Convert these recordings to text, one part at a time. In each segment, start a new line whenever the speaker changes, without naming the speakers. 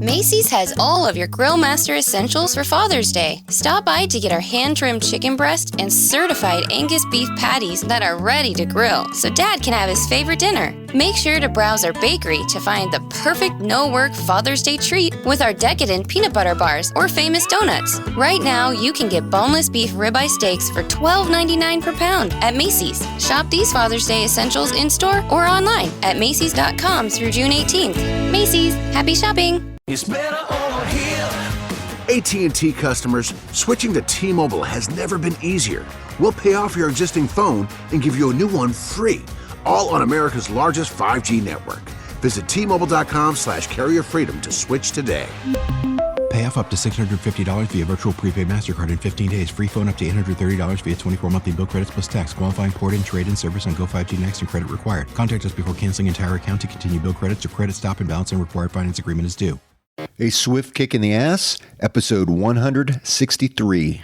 Macy's has all of your Grill Master essentials for Father's Day. Stop by to get our hand-trimmed chicken breast and certified Angus beef patties that are ready to grill, so Dad can have his favorite dinner. Make sure to browse our bakery to find the perfect no-work Father's Day treat with our decadent peanut butter bars or famous donuts. Right now, you can get boneless beef ribeye steaks for $12.99 per pound at Macy's. Shop these Father's Day essentials in-store or online at Macys.com through June 18th. Macy's, happy shopping!
It's better over here.
AT&T customers, switching to T-Mobile has never been easier. We'll pay off your existing phone and give you a new one free, all on America's largest 5G network. Visit T-Mobile.com/carrier freedom to switch today.
Pay off up to $650 via virtual prepaid MasterCard in 15 days. Free phone up to $830 via 24 monthly bill credits plus tax. Qualifying port-in, trade-in service on Go 5G Next and credit required. Contact us before canceling entire account to continue bill credits or credit stop and balance and required finance agreement is due.
A Swift Kick in the Ass, episode 163.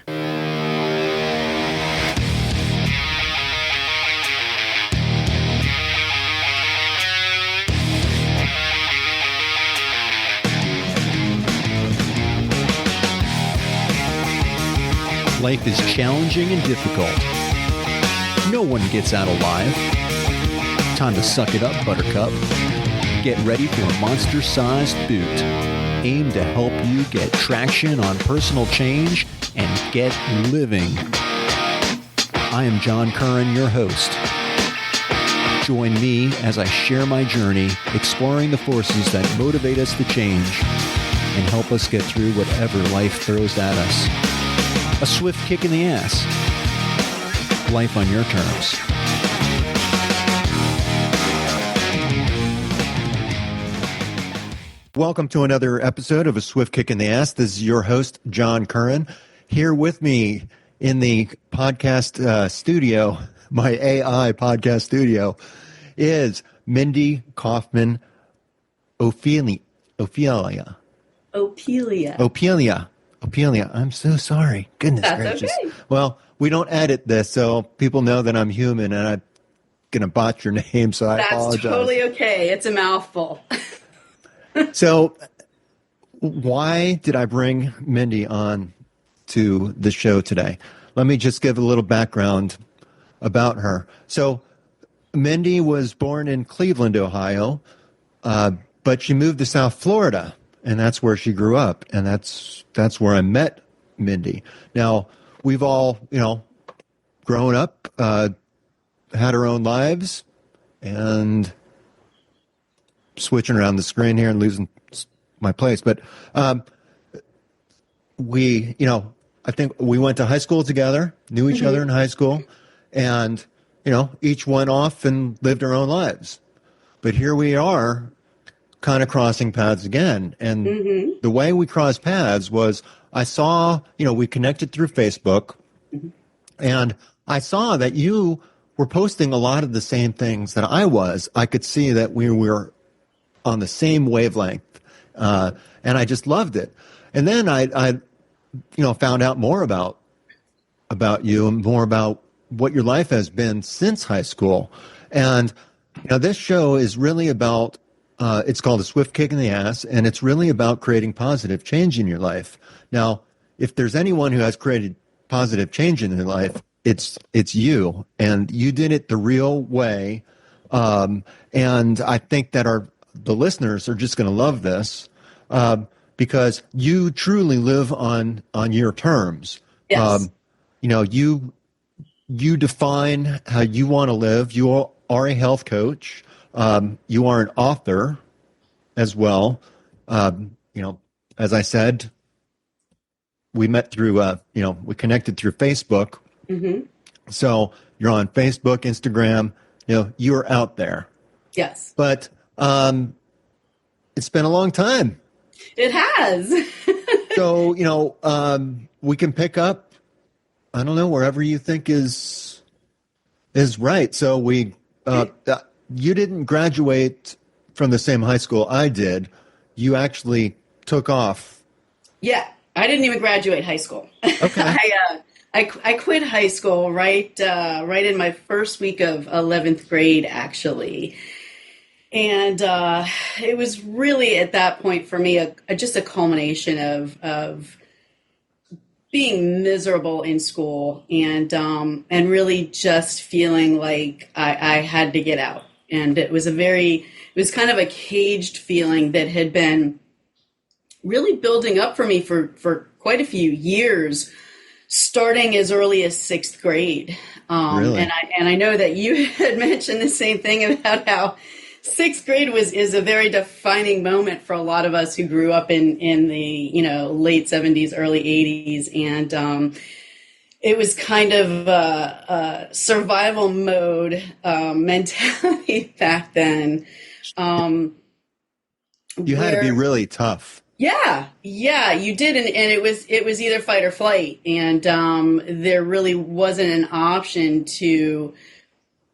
Life is challenging and difficult. No one gets out alive. Time to suck it up, Buttercup. Get ready for a monster-sized boot aimed to help you get traction on personal change and get living. I am John Curran, your host. Join me as I share my journey, exploring the forces that motivate us to change and help us get through whatever life throws at us. A swift kick in the ass. Life on your terms. Welcome to another episode of A Swift Kick in the Ass. This is your host, John Curran. Here with me in the podcast studio, my AI podcast studio, is Mindy Kaufman-Opiela. Opiela. I'm so sorry. Goodness gracious. Okay. Well, we don't edit this, so people know that I'm human and I'm going to botch your name, so I apologize.
That's totally okay. It's a mouthful.
So why did I bring Mindy on to the show today? Let me just give a little background about her. So Mindy was born in Cleveland, Ohio, but she moved to South Florida, and that's where she grew up, and that's where I met Mindy. Now, we've all, grown up, had our own lives, and switching around the screen here and losing my place. But I think we went to high school together, knew each other in high school, and, each went off and lived our own lives. But here we are kind of crossing paths again. And the way we crossed paths was I saw, we connected through Facebook, and I saw that you were posting a lot of the same things that I was. I could see that we were on the same wavelength, and I just loved it. And then I found out more about you and more about what your life has been since high school. And this show is really about. It's called A Swift Kick in the Ass, and it's really about creating positive change in your life. Now, if there's anyone who has created positive change in their life, it's you, and you did it the real way. And I think that the listeners are just going to love this because you truly live on your terms.
Yes.
You define how you want to live. You are a health coach. You are an author as well. As I said, we met through, we connected through Facebook. So you're on Facebook, Instagram, you're out there.
Yes.
But it's been a long time.
It has.
So, we can pick up, I don't know, wherever you think is right. So you didn't graduate from the same high school I did. You actually took off.
Yeah, I didn't even graduate high school.
Okay.
I quit high school right in my first week of 11th grade, actually. And it was really at that point for me just a culmination of being miserable in school and really just feeling like I had to get out. And it was kind of a caged feeling that had been really building up for me for quite a few years, starting as early as sixth grade.
Really?
And I know that you had mentioned the same thing about how sixth grade is a very defining moment for a lot of us who grew up in the late 70s, early 80s, and it was kind of a survival mode mentality back then.
You had to be really tough.
Yeah, you did, and it was either fight or flight, and there really wasn't an option to,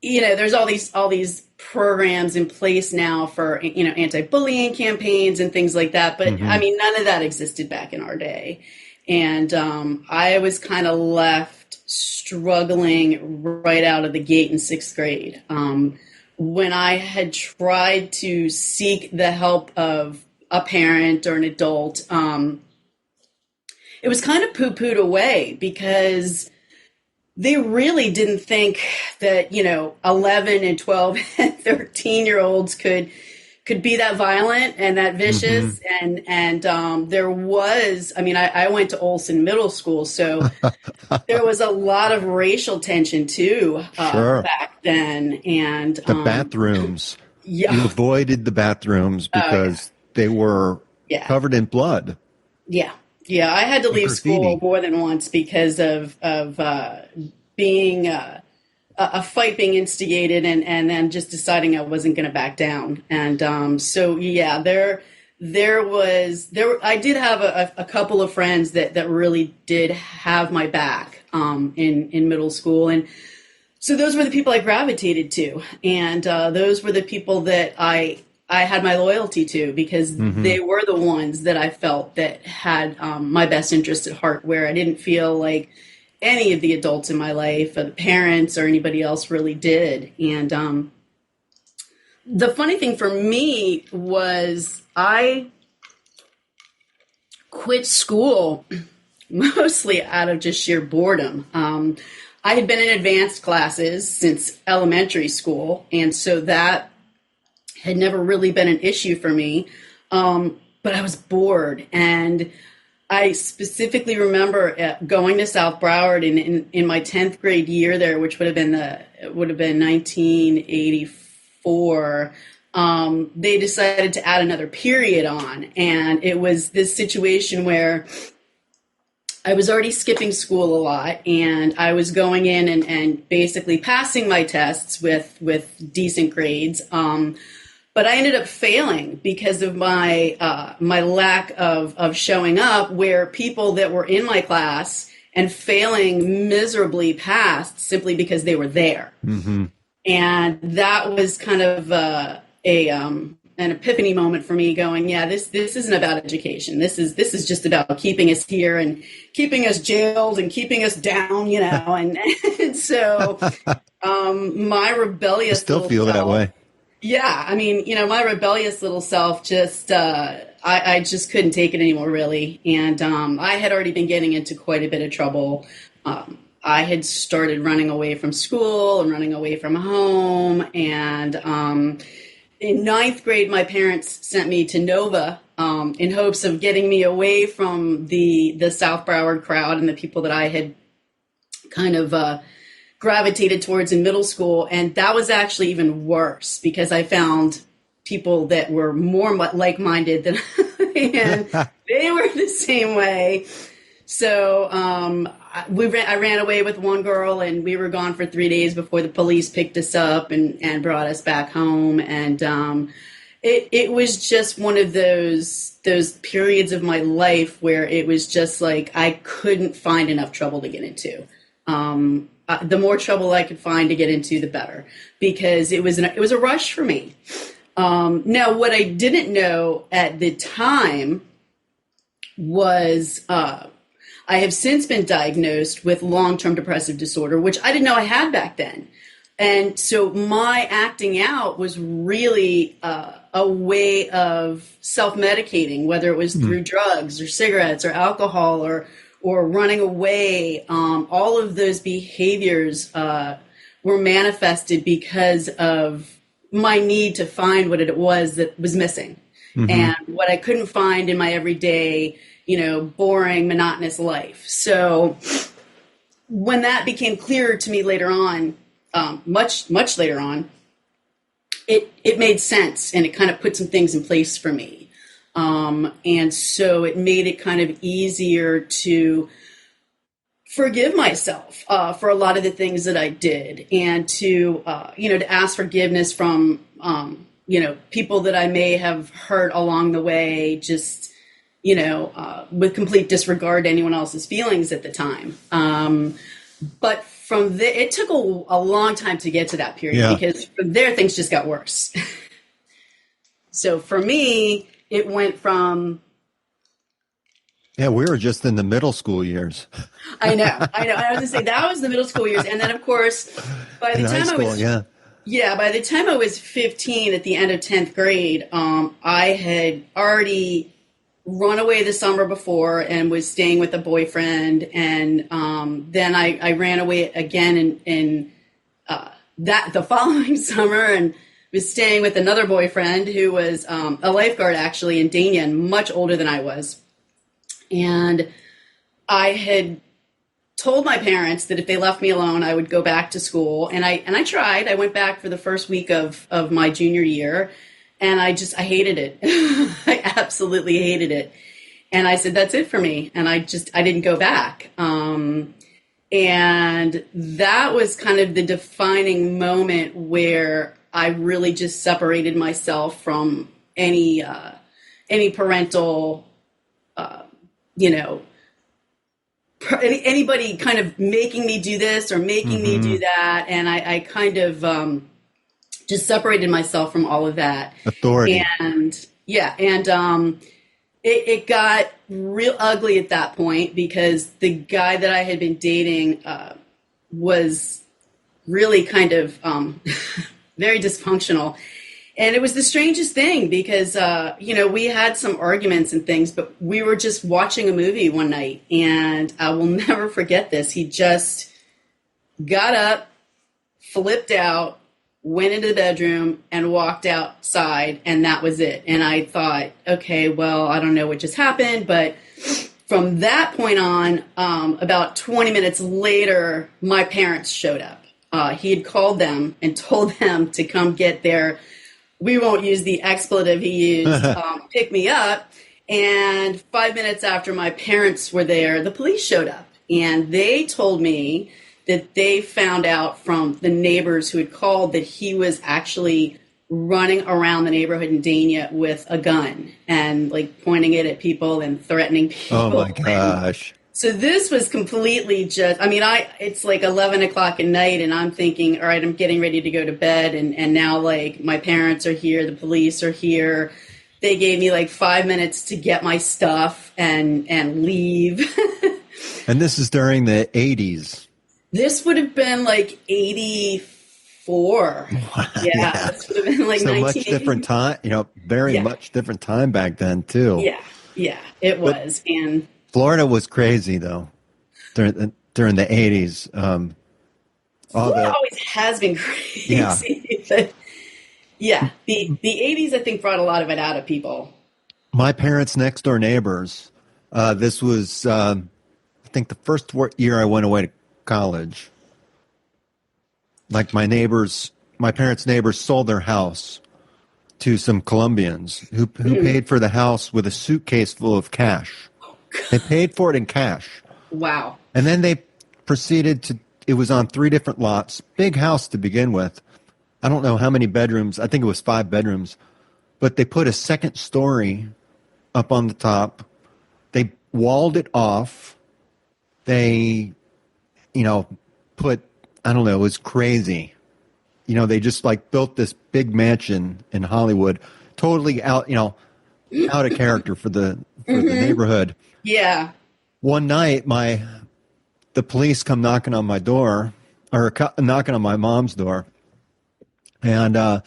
there's all these programs in place now for anti-bullying campaigns and things like that, but I mean none of that existed back in our day, and I was kind of left struggling right out of the gate in sixth grade. When I had tried to seek the help of a parent or an adult, it was kind of poo-pooed away because they really didn't think that, 11 and 12 and 13-year-olds could be that violent and that vicious. And there was, I went to Olson Middle School, so there was a lot of racial tension too back then. And
the bathrooms,
yeah.
You avoided the bathrooms because they were covered in blood.
Yeah. I had to leave school more than once because of being a fight being instigated and then just deciding I wasn't going to back down. And I did have a couple of friends that really did have my back in middle school, and so those were the people I gravitated to, and those were the people that I had my loyalty to because they were the ones that I felt that had my best interest at heart, where I didn't feel like any of the adults in my life, or the parents or anybody else really did. And the funny thing for me was I quit school mostly out of just sheer boredom. I had been in advanced classes since elementary school, and so that had never really been an issue for me, but I was bored. And I specifically remember going to South Broward in my 10th grade year there, which would have been 1984. They decided to add another period on, and it was this situation where I was already skipping school a lot, and I was going in and basically passing my tests with decent grades. But I ended up failing because of my my lack of showing up, where people that were in my class and failing miserably passed simply because they were there. And that was kind of an epiphany moment for me, going, yeah, this isn't about education. This is just about keeping us here and keeping us jailed and keeping us down, and so my rebellious
I still feel that way.
Yeah, my rebellious little self just, I just couldn't take it anymore, really. And I had already been getting into quite a bit of trouble. I had started running away from school and running away from home. And in ninth grade, my parents sent me to Nova in hopes of getting me away from the South Broward crowd and the people that I had kind of gravitated towards in middle school. And that was actually even worse because I found people that were more like-minded than I, and they were the same way. So I ran away with one girl, and we were gone for 3 days before the police picked us up and brought us back home. And it was just one of those periods of my life where it was just like I couldn't find enough trouble to get into. The more trouble I could find to get into, the better, because it was a rush for me. Now, what I didn't know at the time was I have since been diagnosed with long-term depressive disorder, which I didn't know I had back then. And so my acting out was really a way of self-medicating, whether it was through drugs or cigarettes or alcohol or running away. All of those behaviors were manifested because of my need to find what it was that was missing. And what I couldn't find in my everyday, boring, monotonous life. So when that became clearer to me later on, much later on, it made sense, and it kind of put some things in place for me. And so it made it kind of easier to forgive myself for a lot of the things that I did, and to to ask forgiveness from people that I may have hurt along the way, just with complete disregard to anyone else's feelings at the time. But from there, it took a long time to get to that period, because from there things just got worse. So for me, it went from...
Yeah, we were just in the middle school years.
I know. I was going to say, that was the middle school years. And then, of course, by the time by the time I was 15, at the end of 10th grade, I had already run away the summer before and was staying with a boyfriend. And then I ran away again in the following summer, and was staying with another boyfriend who was a lifeguard, actually, in Dania, and much older than I was. And I had told my parents that if they left me alone, I would go back to school. And I tried. I went back for the first week of my junior year, and I hated it. I absolutely hated it. And I said, that's it for me. And I didn't go back. And that was kind of the defining moment where I really just separated myself from any parental, anybody kind of making me do this or making me do that. And I kind of just separated myself from all of that.
Authority.
And it got real ugly at that point, because the guy that I had been dating was really kind of very dysfunctional. And it was the strangest thing, because, we had some arguments and things, but we were just watching a movie one night, and I will never forget this. He just got up, flipped out, went into the bedroom, and walked outside, and that was it. And I thought, okay, well, I don't know what just happened, but from that point on, about 20 minutes later, my parents showed up. He had called them and told them to come get their... We won't use the expletive he used, pick me up. And 5 minutes after my parents were there, the police showed up. And they told me that they found out from the neighbors who had called that he was actually running around the neighborhood in Dania with a gun and pointing it at people and threatening people.
Oh my gosh.
So this was completely just, it's 11 o'clock at night, and I'm thinking, all right, I'm getting ready to go to bed. And now my parents are here. The police are here. They gave me 5 minutes to get my stuff and leave.
And this is during the 80s.
This would have been 84. Yeah. This would have been
so much different time, much different time back then too.
Yeah, it was. And
Florida was crazy, though, during the 80s.
Florida always has been crazy. Yeah. But the 80s, I think, brought a lot of it out of people.
My parents' next-door neighbors, this was, I think, the first year I went away to college. My parents' neighbors sold their house to some Colombians who paid for the house with a suitcase full of cash. They paid for it in cash.
Wow.
And then they proceeded to, it was on 3 different lots, big house to begin with. I don't know how many bedrooms. I think it was 5 bedrooms. But they put a second story up on the top. They walled it off. They, put, I don't know, it was crazy. They just built this big mansion in Hollywood, totally out of character for the neighborhood.
Yeah.
One night, the police come knocking on my door, knocking on my mom's door, and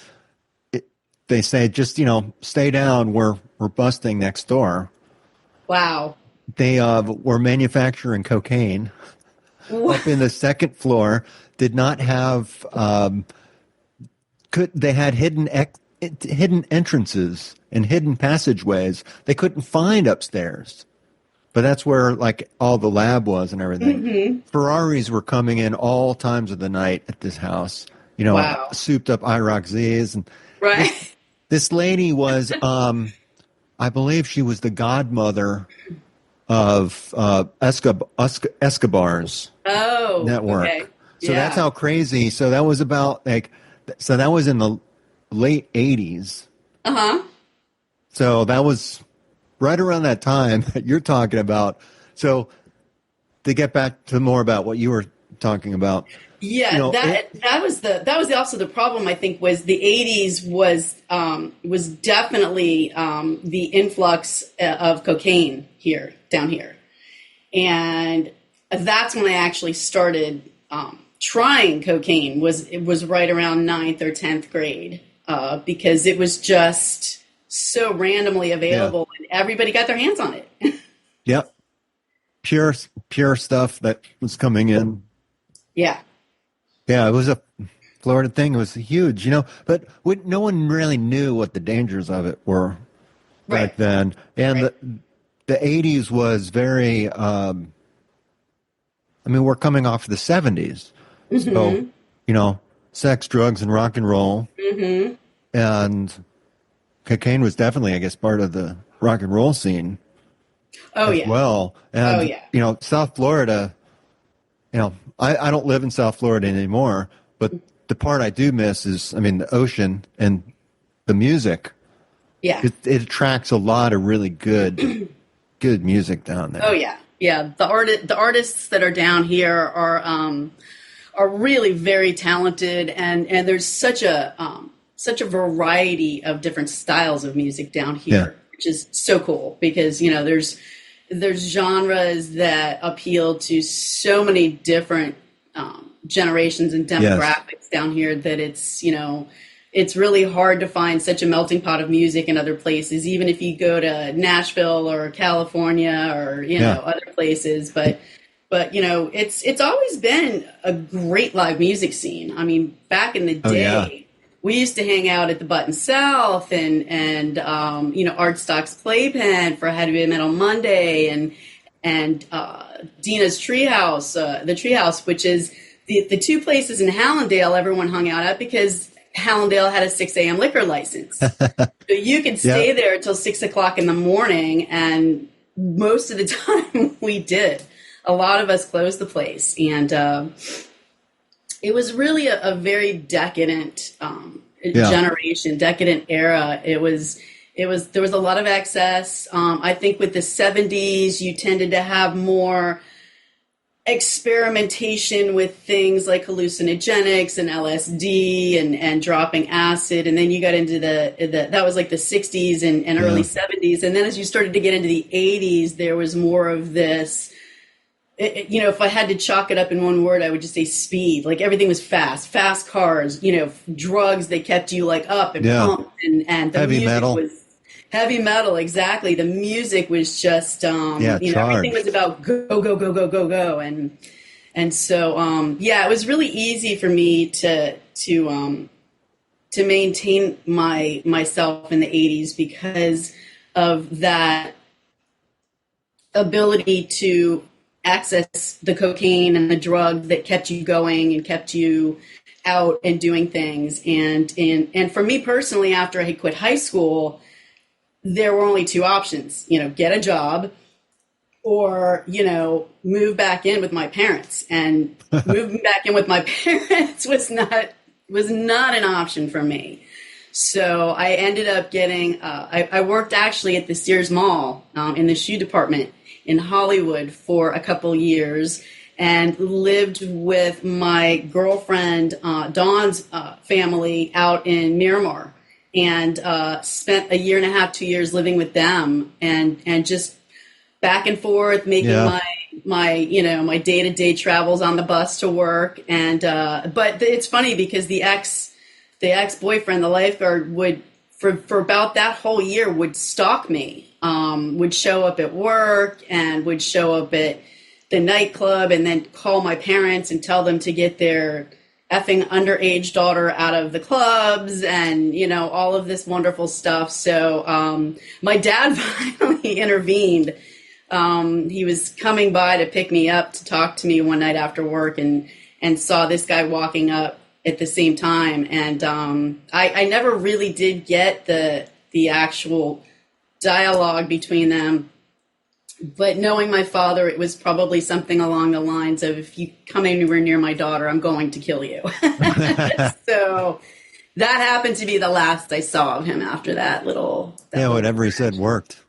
they say, just, stay down. We're busting next door.
Wow.
They were manufacturing cocaine up in the second floor. Did not have they had hidden entrances and hidden passageways they couldn't find upstairs. But that's where like all the lab was and everything. Mm-hmm. Ferraris were coming in all times of the night at this house.
Wow.
Souped up IROC-Zs. And
right.
This lady was, I believe she was the godmother of Escobar's network.
Okay.
So that's how crazy. So that was about so that was in the late 80s.
Uh-huh.
So that was right around that time that you're talking about. So to get back to more about what you were talking about.
Yeah, that was also the problem. I think was the 80s was definitely the influx of cocaine down here, and that's when I actually started trying cocaine. It was right around 9th or 10th grade because it was just so randomly available and everybody got their hands on it.
Yep, pure stuff that was coming in.
Yeah.
Yeah, it was a Florida thing. It was huge, but no one really knew what the dangers of it were back then. And the 80s was very, we're coming off the 70s. Mm-hmm. So, sex, drugs, and rock and roll. Mm-hmm. And cocaine was definitely, I guess, part of the rock and roll scene. Well. And, South Florida, I don't live in South Florida anymore, but the part I do miss is, the ocean and the music.
Yeah.
It attracts a lot of really good music down there.
Oh, yeah. Yeah. The artists that are down here are really very talented, and there's such a variety of different styles of music down here, which is so cool because, there's genres that appeal to so many different generations and demographics down here that it's really hard to find such a melting pot of music in other places, even if you go to Nashville or California or, other places. But it's always been a great live music scene. Back in the day, we used to hang out at the Button South and Art Stock's Playpen for Heavy Metal Monday and Dina's Treehouse, the Treehouse, which is the two places in Hallandale everyone hung out at because Hallandale had a 6 a.m. liquor license. So you could stay there until 6 o'clock in the morning, and most of the time we did. A lot of us closed the place, and it was really a very decadent generation, decadent era. There was a lot of excess. I think with the 70s, you tended to have more experimentation with things like hallucinogenics and LSD and dropping acid. And then you got into that was like the 60s and early 70s. And then as you started to get into the 80s, there was more of this. If I had to chalk it up in one word, I would just say speed. Like everything was fast cars, drugs that kept you like up and pumped, and the
heavy
music
metal.
was heavy metal. Exactly. The music was just, everything was about go. And so, it was really easy for me to maintain myself in the 80s because of that ability to access the cocaine and the drug that kept you going and kept you out and doing things. And for me personally, after I had quit high school, there were only two options, get a job or, move back in with my parents. And moving back in with my parents was not an option for me. So I ended up getting, I worked actually at the Sears Mall in the shoe department in Hollywood for a couple years and lived with my girlfriend, Dawn's family out in Miramar, and spent a year and a half, 2 years living with them and just back and forth, making my day-to-day travels on the bus to work. And but it's funny because the ex-boyfriend, the lifeguard, would for about that whole year would stalk me, would show up at work and would show up at the nightclub and then call my parents and tell them to get their effing underage daughter out of the clubs and, all of this wonderful stuff. So my dad finally intervened. He was coming by to pick me up to talk to me one night after work and saw this guy walking up at the same time. And I never really did get the actual dialogue between them. But knowing my father, it was probably something along the lines of, if you come anywhere near my daughter, I'm going to kill you. So that happened to be the last I saw of him after that
whatever he said worked.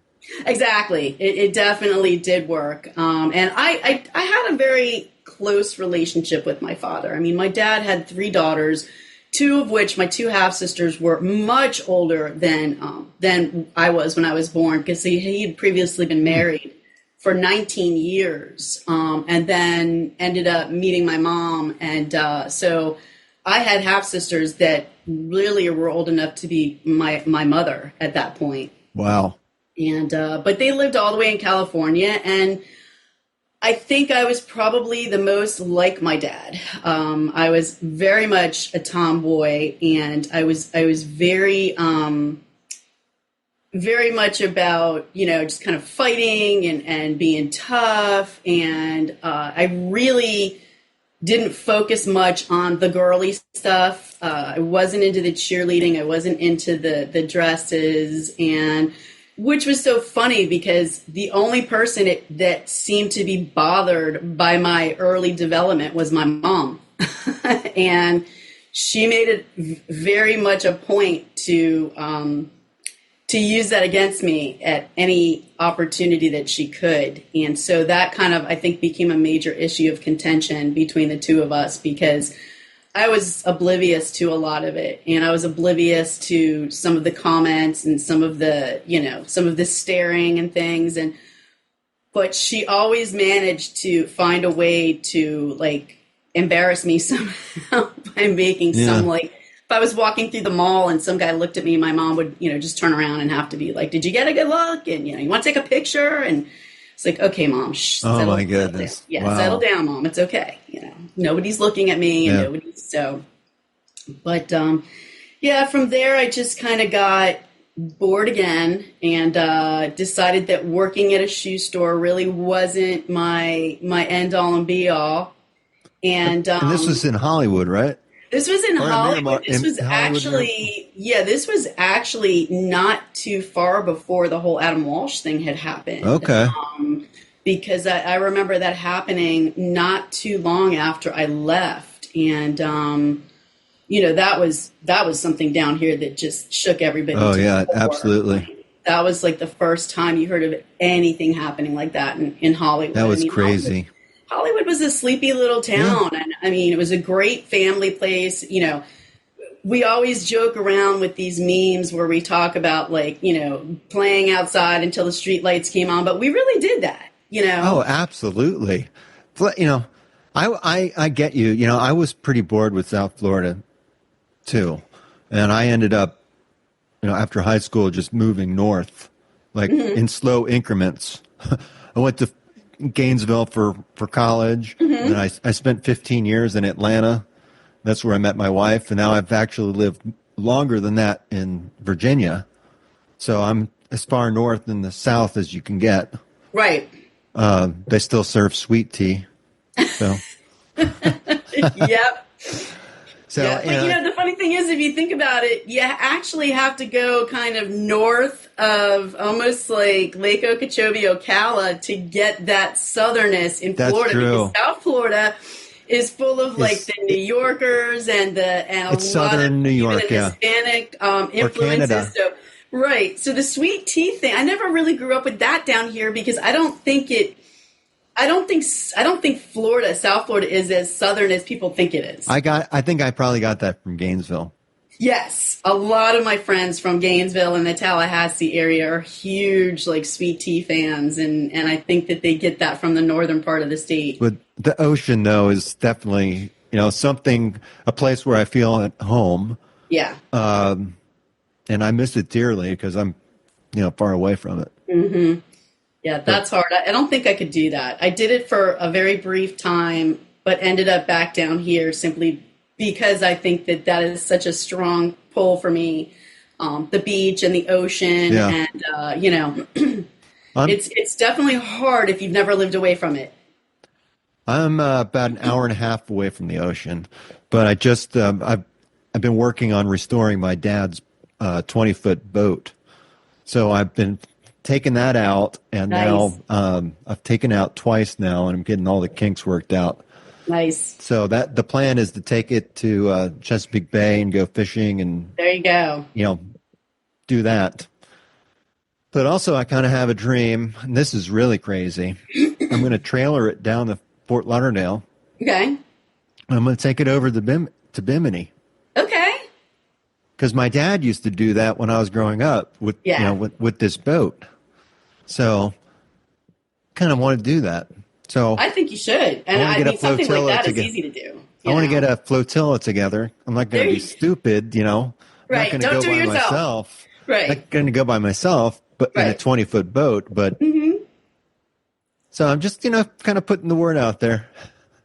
Exactly. It definitely did work. And I had a very close relationship with my father. I mean, my dad had 3 daughters, 2 of which, my 2 half-sisters, were much older than I was when I was born, because he had previously been married for 19 years, and then ended up meeting my mom. And so I had half-sisters that really were old enough to be my mother at that point.
Wow.
And but they lived all the way in California, and I think I was probably the most like my dad. I was very much a tomboy, and I was very very much about, just kind of fighting and being tough. And I really didn't focus much on the girly stuff. I wasn't into the cheerleading. I wasn't into the dresses, and which was so funny because the only person that seemed to be bothered by my early development was my mom. And she made it very much a point to use that against me at any opportunity that she could. And so that kind of, I think, became a major issue of contention between the two of us, because I was oblivious to a lot of it. And I was oblivious to some of the comments and some of the staring and things. But she always managed to find a way to embarrass me somehow by making some if I was walking through the mall and some guy looked at me, my mom would, just turn around and have to be like, "Did you get a good look? And, you want to take a picture?" And it's like, "Okay, Mom,
oh my goodness.
Settle down. Yeah,
wow.
Settle down, Mom. It's okay. Nobody's looking at me and nobody's so." But, from there, I just kind of got bored again and decided that working at a shoe store really wasn't my end all and be all. And
this was in Hollywood, right?
This was in Hollywood. This was actually not too far before the whole Adam Walsh thing had happened.
Okay.
Because I remember that happening not too long after I left, and that was something down here that just shook everybody.
Oh yeah, absolutely.
That was like the first time you heard of anything happening like that in Hollywood.
That was crazy.
Hollywood was a sleepy little town. Yeah. And it was a great family place. We always joke around with these memes where we talk about playing outside until the street lights came on, but we really did that,
Oh, absolutely. I get you. I was pretty bored with South Florida too. And I ended up, after high school, just moving north, in slow increments. I went to Gainesville for college, and I spent 15 years in Atlanta. That's where I met my wife, and now I've actually lived longer than that in Virginia. So I'm as far north in the south as you can get.
Right.
They still serve sweet tea. So.
Yep.
So,
yeah. But the funny thing is, if you think about it, you actually have to go kind of north of almost like Lake Okeechobee, Ocala to get that southernness in Florida.
True.
Because South Florida is full of the New Yorkers and a
southern
lot of
New York,
Hispanic influences. So, right. So the sweet tea thing, I never really grew up with that down here because I don't think Florida, South Florida, is as southern as people think it is.
I think I probably got that from Gainesville.
Yes, a lot of my friends from Gainesville and the Tallahassee area are huge, like, sweet tea fans, and I think that they get that from the northern part of the state.
But the ocean, though, is definitely, a place where I feel at home.
Yeah.
And I miss it dearly because I'm, far away from it.
Mm-hmm. Yeah, that's hard. I don't think I could do that. I did it for a very brief time, but ended up back down here simply because I think that is such a strong pull for me. The beach and the ocean, and it's definitely hard if you've never lived away from it.
I'm about an hour and a half away from the ocean, but I just I've been working on restoring my dad's 20-foot boat, so I've been taking that out, and
Nice.
now I've taken out twice now, and I'm getting all the kinks worked out.
Nice.
So the plan is to take it to Chesapeake Bay and go fishing and,
There you go.
do that. But also I kind of have a dream, and this is really crazy. I'm going to trailer it down to Fort Lauderdale.
Okay.
I'm going to take it over to Bimini.
Okay.
Because my dad used to do that when I was growing up with, with this boat. So kind of want to do that. So
I think you should. And I mean, something like that is easy to do.
I want to get a flotilla together. I'm not going to be stupid, I'm
Right.
not going to
Don't
go
do
by
yourself.
myself.
Right.
I'm not going to go by myself, but in a
Right.
20-foot boat. But so I'm just, kind of putting the word out there.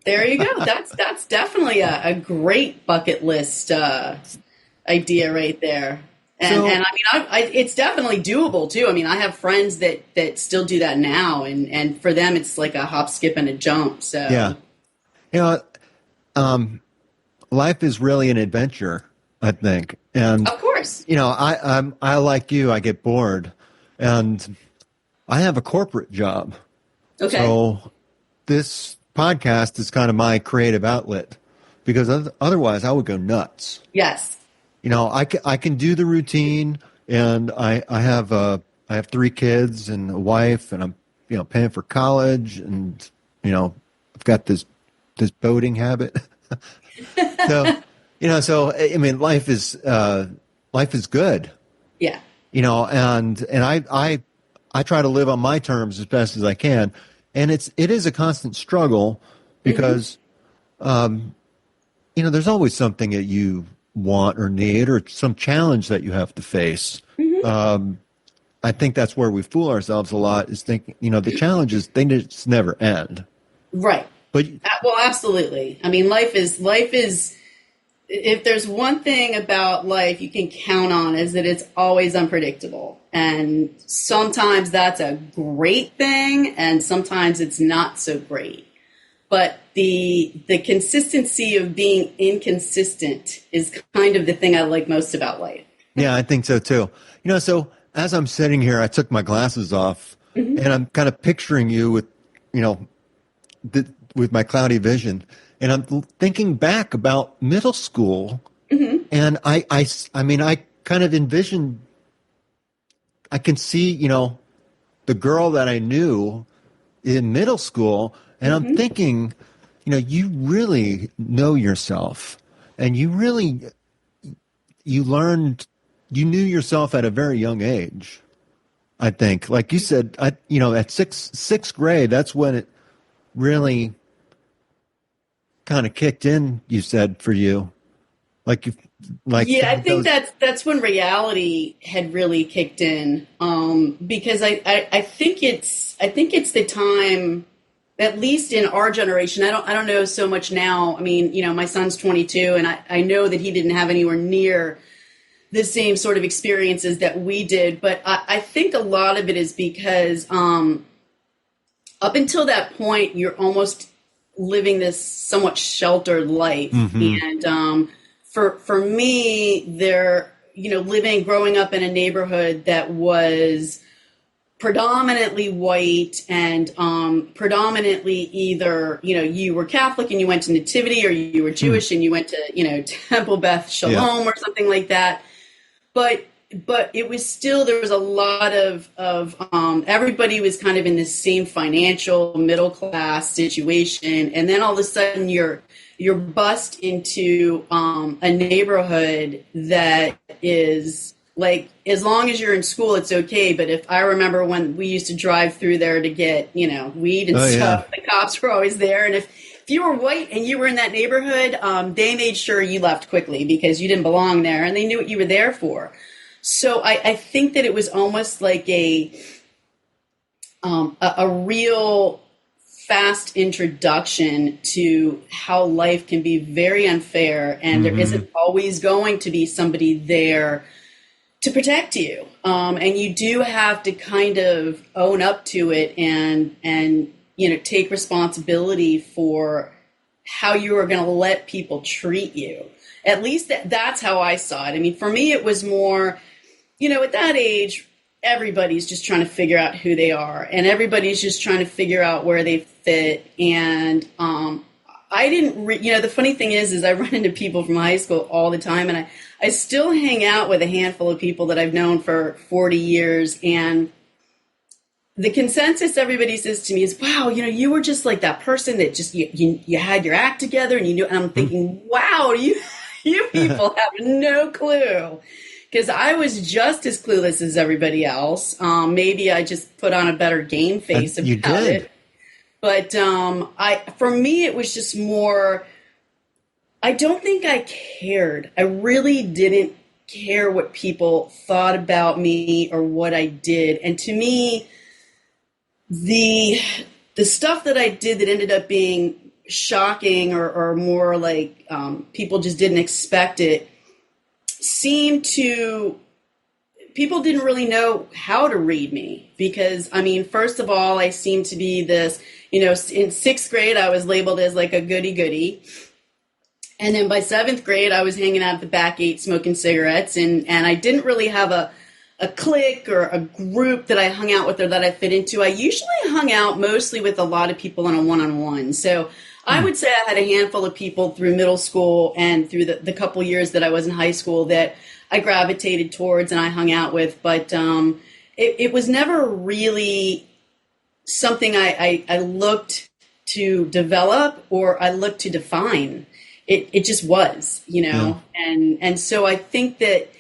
There you go. That's definitely a great bucket list idea right there. And I mean, it's definitely doable too. I mean, I have friends that still do that now, and for them, it's like a hop, skip, and a jump. So
Yeah. Life is really an adventure, I think. And
of course,
I like you, I get bored, and I have a corporate job.
okay,
So this podcast is kind of my creative outlet, because otherwise I would go nuts.
yes,
I can do the routine, and I have 3 kids and a wife, and I'm paying for college, and I've got this boating habit. So I mean, life is good.
yeah,
And I try to live on my terms as best as I can, and it is a constant struggle because there's always something that you want or need, or some challenge that you have to face. I think that's where we fool ourselves a lot, is thinking the challenges, they just never end.
right.
But
Well, absolutely. I mean, life is. If there's one thing about life you can count on, is that it's always unpredictable. And sometimes that's a great thing, and sometimes it's not so great. But the consistency of being inconsistent is kind of the thing I like most about life.
yeah, I think so too. So as I'm sitting here, I took my glasses off, and I'm kind of picturing you with, with my cloudy vision, and I'm thinking back about middle school, and I mean, I kind of envision, I can see, the girl that I knew in middle school, and I'm thinking, you really know yourself, and you knew yourself at a very young age. I think, like you said, at sixth grade, that's when it really kind of kicked in, you said, for you. I
think that's when reality had really kicked in, because I think it's the time, at least in our generation. I don't know so much now. I mean, my son's 22, and I know that he didn't have anywhere near the same sort of experiences that we did. But I think a lot of it is because up until that point, you're almost living this somewhat sheltered life. And for me, growing up in a neighborhood that was predominantly white and predominantly either, you were Catholic and you went to Nativity, or you were Jewish and you went to, Temple Beth Shalom or something like that. But but it was still, there was a lot of everybody was kind of in this same financial middle class situation. And then all of a sudden you're bussed into a neighborhood that is like, as long as you're in school, it's okay. But if I remember when we used to drive through there to get, weed and stuff, the cops were always there. And if you were white and you were in that neighborhood, they made sure you left quickly because you didn't belong there and they knew what you were there for. So I think that it was almost like a real fast introduction to how life can be very unfair, and there isn't always going to be somebody there to protect you. And you do have to kind of own up to it and take responsibility for how you are going to let people treat you. At least that's how I saw it. I mean, for me, it was more, at that age, everybody's just trying to figure out who they are, and everybody's just trying to figure out where they fit. And I didn't, the funny thing is I run into people from high school all the time, and I still hang out with a handful of people that I've known for 40 years. And the consensus everybody says to me is, wow, you were just like that person that just, you had your act together and you knew, and I'm thinking, wow, you people have no clue. Because I was just as clueless as everybody else. Maybe I just put on a better game face about it. But for me, it was just more, I don't think I cared. I really didn't care what people thought about me or what I did. And to me, the stuff that I did that ended up being shocking or more like people just didn't expect it, people didn't really know how to read me. Because, I mean, first of all, I seemed to be this, in sixth grade, I was labeled as like a goody-goody. And then by seventh grade, I was hanging out at the back gate smoking cigarettes. And I didn't really have a clique or a group that I hung out with or that I fit into. I usually hung out mostly with a lot of people on a one-on-one. So I would say I had a handful of people through middle school and through the couple years that I was in high school that I gravitated towards and I hung out with. But it was never really something I looked to develop or I looked to define. It just was,
Yeah.
And so I think that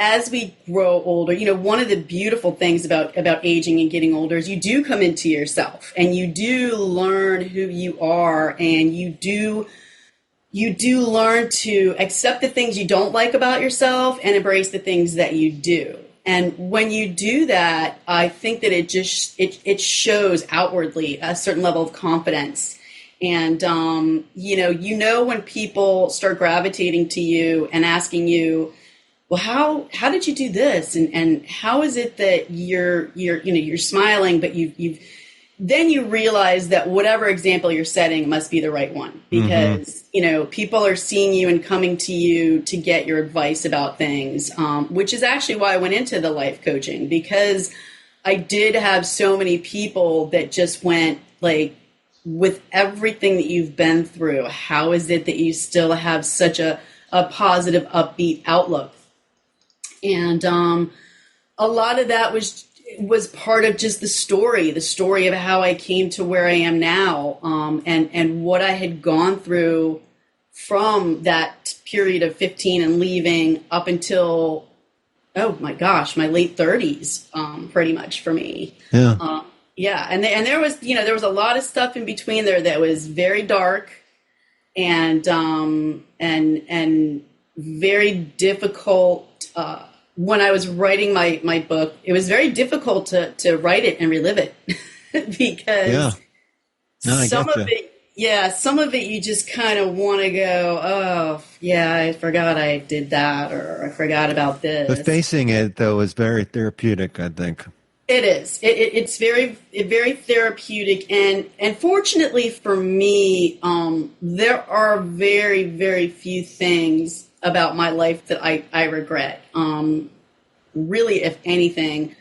as we grow older, one of the beautiful things about aging and getting older is you do come into yourself and you do learn who you are, and you do learn to accept the things you don't like about yourself and embrace the things that you do. And when you do that, I think that it shows outwardly a certain level of confidence. And, when people start gravitating to you and asking you, well, how did you do this? And how is it that you're smiling, but then you realize that whatever example you're setting must be the right one, because, people are seeing you and coming to you to get your advice about things, which is actually why I went into the life coaching, because I did have so many people that just went like, with everything that you've been through, how is it that you still have such a positive, upbeat outlook? And a lot of that was part of just the story of how I came to where I am now, and what I had gone through from that period of 15 and leaving up until, oh my gosh, my late 30s, pretty much for me.
Yeah.
Yeah. And there was, there was a lot of stuff in between there that was very dark and very difficult. When I was writing my book, it was very difficult to write it and relive it because some of it you just kind of want to go, oh yeah, I forgot I did that, or I forgot about this.
But facing it though is very therapeutic, I think.
It is. It's very therapeutic, and fortunately for me, there are very, very few things about my life that I regret, really, if anything.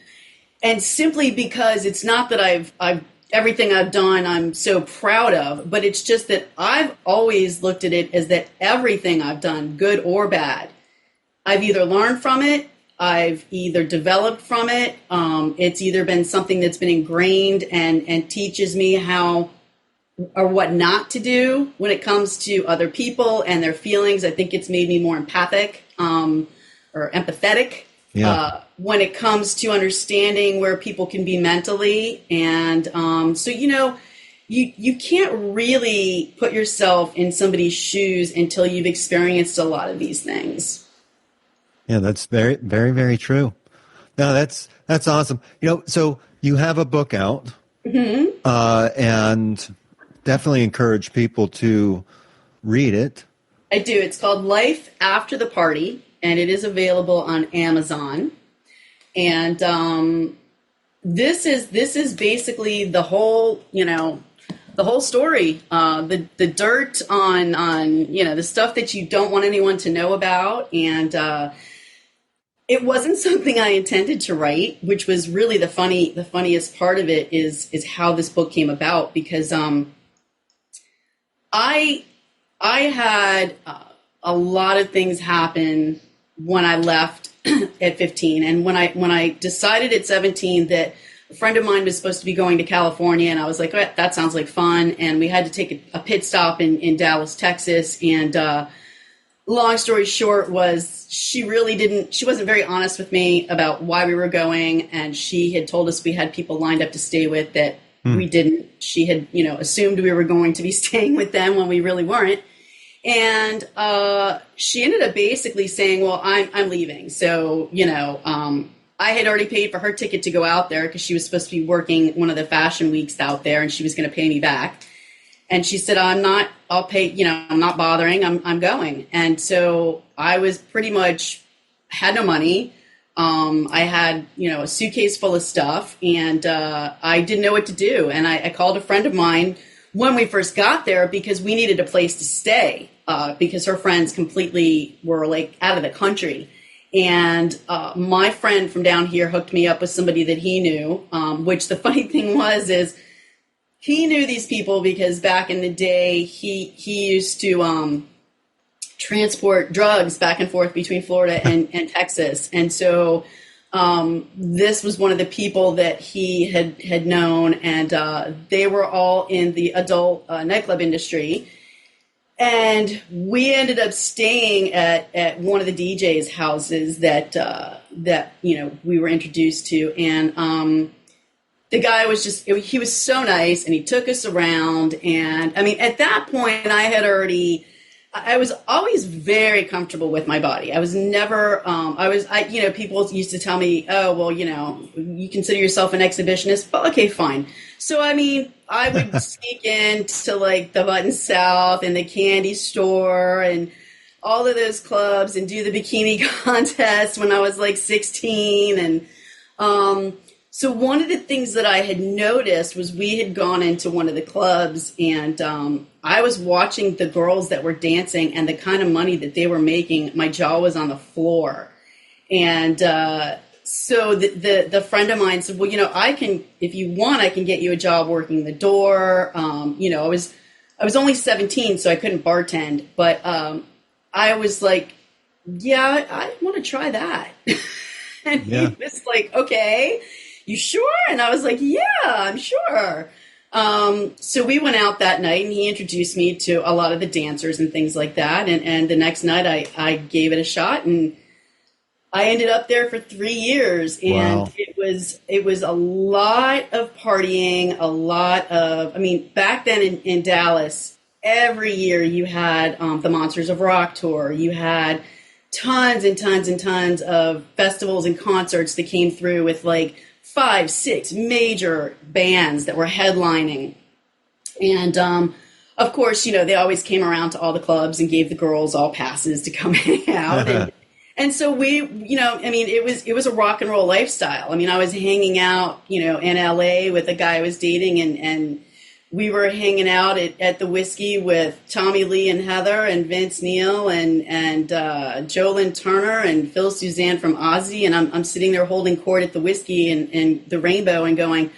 And simply because it's not that I've everything I've done I'm so proud of, but it's just that I've always looked at it as that everything I've done, good or bad, I've either learned from it, I've either developed from it. It's either been something that's been ingrained and teaches me how or what not to do when it comes to other people and their feelings. I think it's made me more empathic or empathetic when it comes to understanding where people can be mentally. And so, you can't really put yourself in somebody's shoes until you've experienced a lot of these things.
Yeah, that's very, very, very true. No, that's awesome. So you have a book out, and definitely encourage people to read it.
I do. It's called Life After the Party, and it is available on Amazon. And this is basically the whole, the whole story, the dirt on the stuff that you don't want anyone to know about. And it wasn't something I intended to write, which was really the funniest part of it is how this book came about, because I had a lot of things happen when I left at 15, and when I decided at 17 that a friend of mine was supposed to be going to California, and I was like, oh, that sounds like fun, and we had to take a pit stop in Dallas, Texas, and long story short was she wasn't very honest with me about why we were going, and she had told us we had people lined up to stay with that we didn't. She had, assumed we were going to be staying with them when we really weren't. And she ended up basically saying, well, I'm leaving. So, I had already paid for her ticket to go out there because she was supposed to be working one of the fashion weeks out there, and she was going to pay me back. And she said, I'm not bothering. I'm going. And so I was pretty much had no money. I had, a suitcase full of stuff, and I didn't know what to do. And I called a friend of mine when we first got there because we needed a place to stay because her friends completely were like out of the country. And my friend from down here hooked me up with somebody that he knew, which the funny thing is he knew these people because back in the day he used to transport drugs back and forth between Florida and Texas. And so this was one of the people that he had known, and they were all in the adult nightclub industry. And we ended up staying at one of the DJ's houses that we were introduced to. And the guy was he was so nice, and he took us around. And I mean, at that point, I was always very comfortable with my body. I was never, people used to tell me, oh, well, you consider yourself an exhibitionist. But okay, fine. So, I mean, I would sneak into like the Button South and the candy store and all of those clubs and do the bikini contest when I was like 16. And, so one of the things that I had noticed was we had gone into one of the clubs, and I was watching the girls that were dancing and the kind of money that they were making. My jaw was on the floor. And so the friend of mine said, well, if you want, I can get you a job working the door. I was only 17, so I couldn't bartend. But I was like, yeah, I want to try that. And he was like, okay. You sure? And I was like, yeah, I'm sure. So we went out that night, and he introduced me to a lot of the dancers and things like that. And the next night I gave it a shot, and I ended up there for 3 years. And wow. It was a lot of partying, back then in Dallas, every year you had the Monsters of Rock tour. You had tons and tons and tons of festivals and concerts that came through with like 5, 6 major bands that were headlining. And, of course, they always came around to all the clubs and gave the girls all passes to come hang out. And so we, it was a rock and roll lifestyle. I mean, I was hanging out, in LA with a guy I was dating, and we were hanging out at the Whiskey with Tommy Lee and Heather and Vince Neil and Jolyn Turner and Phil Suzanne from Ozzy. And I'm sitting there holding court at the Whiskey and the Rainbow and going,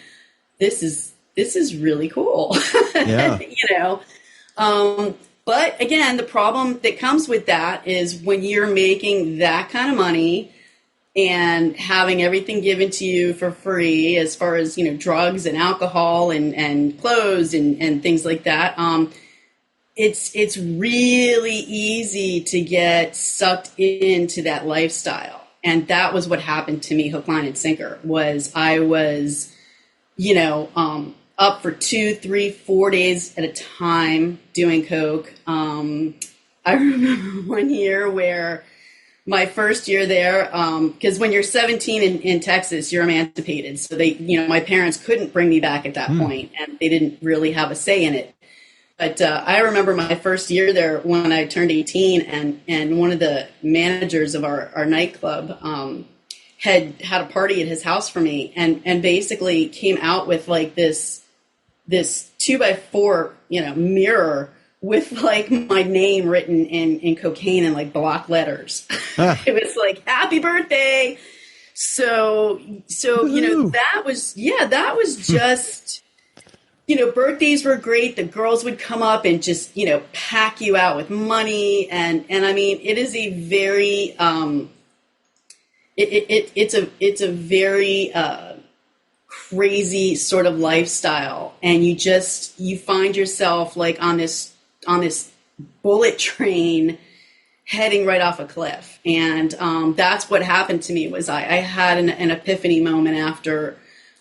this is really cool. Yeah. But again, the problem that comes with that is when you're making that kind of money, and having everything given to you for free as far as, drugs and alcohol and clothes and things like that. It's really easy to get sucked into that lifestyle. And that was what happened to me, hook, line, and sinker, was I was, up for 2, 3, 4 days at a time doing coke. I remember one year where my first year there, because when you're 17 in Texas, you're emancipated. So my parents couldn't bring me back at that point, and they didn't really have a say in it. But I remember my first year there when I turned 18, and one of the managers of our nightclub had a party at his house for me, and basically came out with like this 2x4 mirror with like my name written in cocaine and like block letters. It was like, happy birthday. So that was just. Birthdays were great. The girls would come up and just, pack you out with money. And I mean, it is a very, it's a very crazy sort of lifestyle. And you find yourself like on this bullet train heading right off a cliff. And that's what happened to me. Was I had an epiphany moment after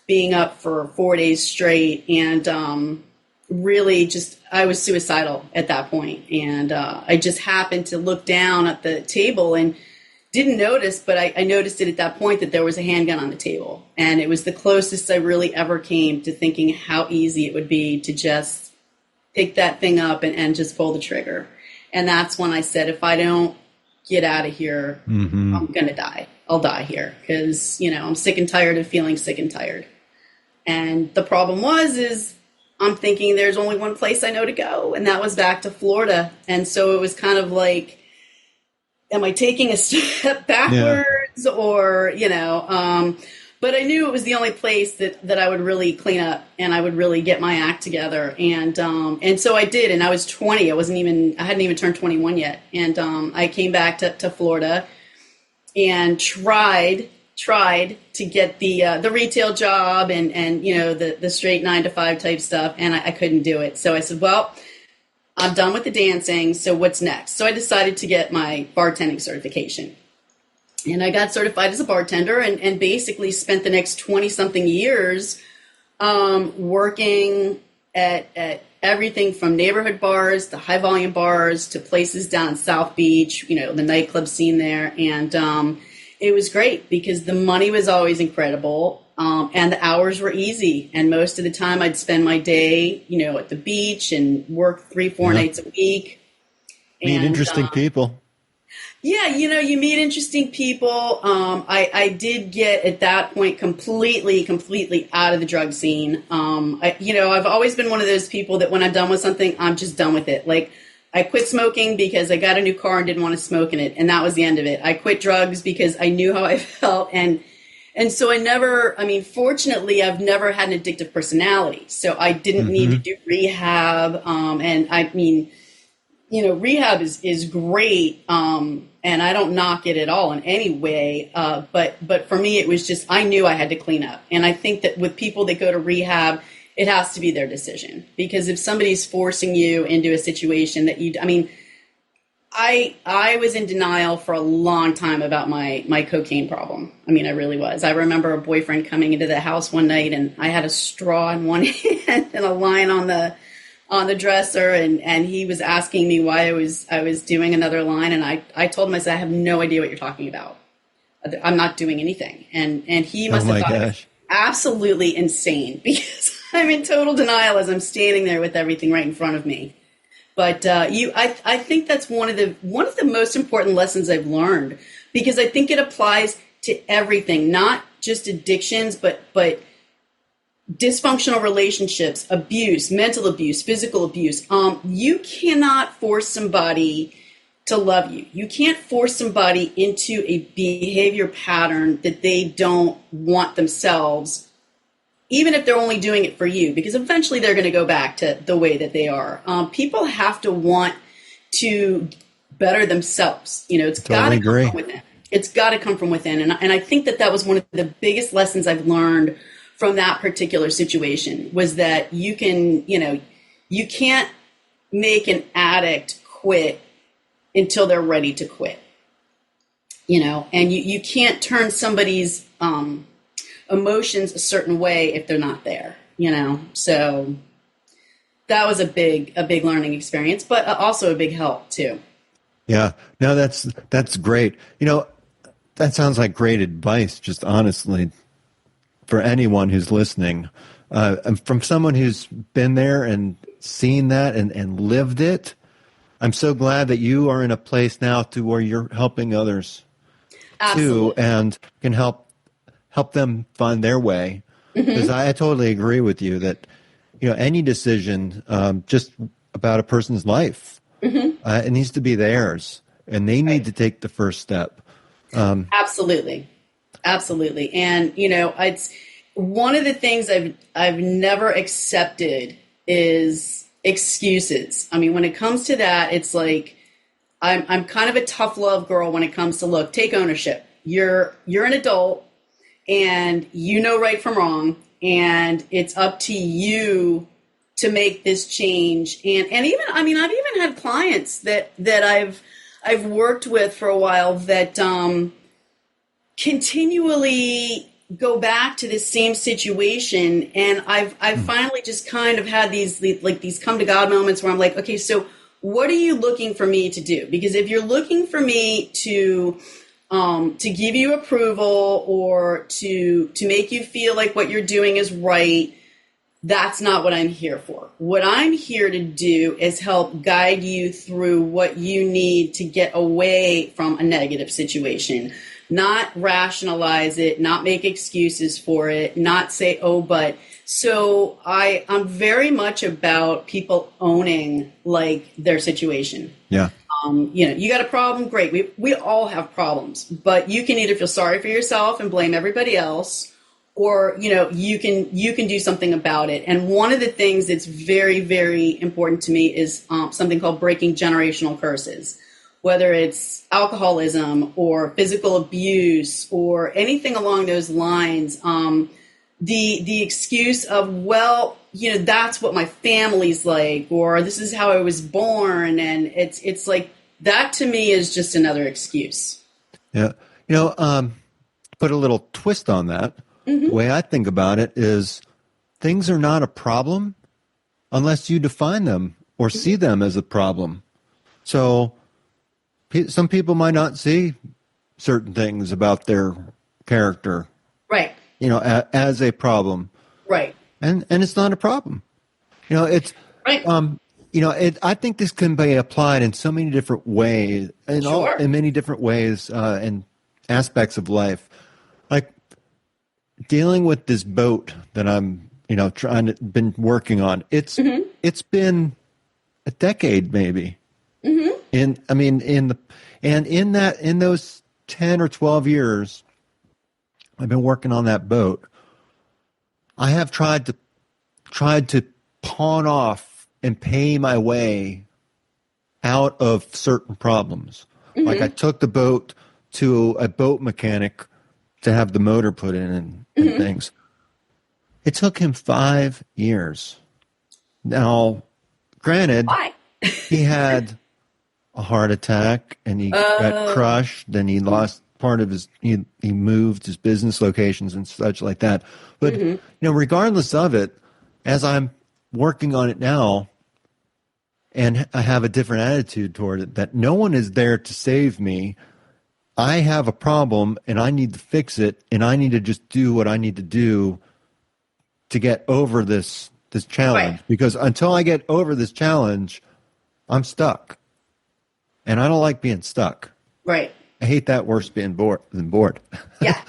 being up for 4 days straight, and really I was suicidal at that point. And I just happened to look down at the table and didn't notice, but I noticed it at that point that there was a handgun on the table. And it was the closest I really ever came to thinking how easy it would be to just pick that thing up and just pull the trigger. And that's when I said, if I don't get out of here, I'm going to die. I'll die here because, I'm sick and tired of feeling sick and tired. And the problem is I'm thinking there's only one place I know to go, and that was back to Florida. And so it was kind of like, am I taking a step backwards or, but I knew it was the only place that I would really clean up and I would really get my act together. And so I did. And I was 20. I hadn't even turned 21 yet. And I came back to Florida and tried to get the retail job and the straight 9-to-5 type stuff, and I couldn't do it. So I said, well, I'm done with the dancing, so what's next? So I decided to get my bartending certification. And I got certified as a bartender and basically spent the next 20-something years working at everything from neighborhood bars to high-volume bars to places down in South Beach, the nightclub scene there. And it was great because the money was always incredible, and the hours were easy. And most of the time I'd spend my day, at the beach and work 3-4 nights a week.
Meet interesting people.
Yeah, you meet interesting people. I did get at that point completely out of the drug scene. I've always been one of those people that when I'm done with something, I'm just done with it. Like, I quit smoking because I got a new car and didn't want to smoke in it, and that was the end of it. I quit drugs because I knew how I felt, and so fortunately, I've never had an addictive personality, so I didn't need to do rehab, rehab is great, and I don't knock it at all in any way, but for me, it was just, I knew I had to clean up, and I think that with people that go to rehab, it has to be their decision, because if somebody's forcing you into a situation that I was in denial for a long time about my cocaine problem. I really was. I remember a boyfriend coming into the house one night, and I had a straw in one hand and a line on the dresser, and he was asking me why I was doing another line, and I told him, I said, I have no idea what you're talking about. I'm not doing anything. And he must have thought it was absolutely insane because I'm in total denial as I'm standing there with everything right in front of me. But I think that's one of the most important lessons I've learned, because I think it applies to everything, not just addictions, but dysfunctional relationships, abuse, mental abuse, physical abuse. You cannot force somebody to love you. You can't force somebody into a behavior pattern that they don't want themselves, even if they're only doing it for you, because eventually they're going to go back to the way that they are. People have to want to better themselves. It's got to come from within. It's got to come from within. And I think that was one of the biggest lessons I've learned from that particular situation, was that you can't make an addict quit until they're ready to quit, and you can't turn somebody's emotions a certain way if they're not there, so that was a big learning experience, but also a big help too.
Yeah, no, that's great. That sounds like great advice, just honestly, for anyone who's listening. From someone who's been there and seen that and lived it, I'm so glad that you are in a place now to where you're helping others
Absolutely.
too, and can help them find their way. Because I totally agree with you that any decision just about a person's life, it needs to be theirs, and they need to take the first step.
Absolutely. And it's one of the things I've never accepted is excuses. I mean, when it comes to that, it's like I'm kind of a tough love girl when it comes to, look, take ownership. You're an adult, and you know right from wrong, and it's up to you to make this change. And even, I've even had clients that I've worked with for a while that continually go back to the same situation, and I've finally just kind of had these come to God moments where I'm like, okay, so what are you looking for me to do? Because if you're looking for me to give you approval or to make you feel like what you're doing is right, that's not what I'm here for. What I'm here to do is help guide you through what you need to get away from a negative situation, not rationalize it, not make excuses for it, not say, oh, but. So I'm very much about people owning their situation.
Yeah.
You got a problem, great. We all have problems, but you can either feel sorry for yourself and blame everybody else, or you can do something about it. And one of the things that's very, very important to me is something called breaking generational curses, whether it's alcoholism or physical abuse or anything along those lines. The excuse of, well, that's what my family's like, or this is how I was born, and it's like that to me is just another excuse.
Yeah. Put a little twist on that. The way I think about it is things are not a problem unless you define them or see them as a problem. So some people might not see certain things about their character,
Right.
as a problem.
Right.
And it's not a problem. It's
Right.
I think this can be applied in so many different ways, in many different ways and aspects of life. Like dealing with this boat that I'm, been working on. It's been a decade maybe. In those 10 or 12 years I've been working on that boat, I have tried to pawn off and pay my way out of certain problems. Like I took the boat to a boat mechanic to have the motor put in and things. It took him 5 years. Now, granted,
Why?
he had a heart attack and he got crushed, then he lost part of he moved his business locations and such like that. But regardless of it, as I'm working on it now, and I have a different attitude toward it, that no one is there to save me. I have a problem and I need to fix it, and I need to just do what I need to do to get over this challenge.
Right.
Because until I get over this challenge, I'm stuck. And I don't like being stuck.
Right.
I hate that worse than bored.
Yeah.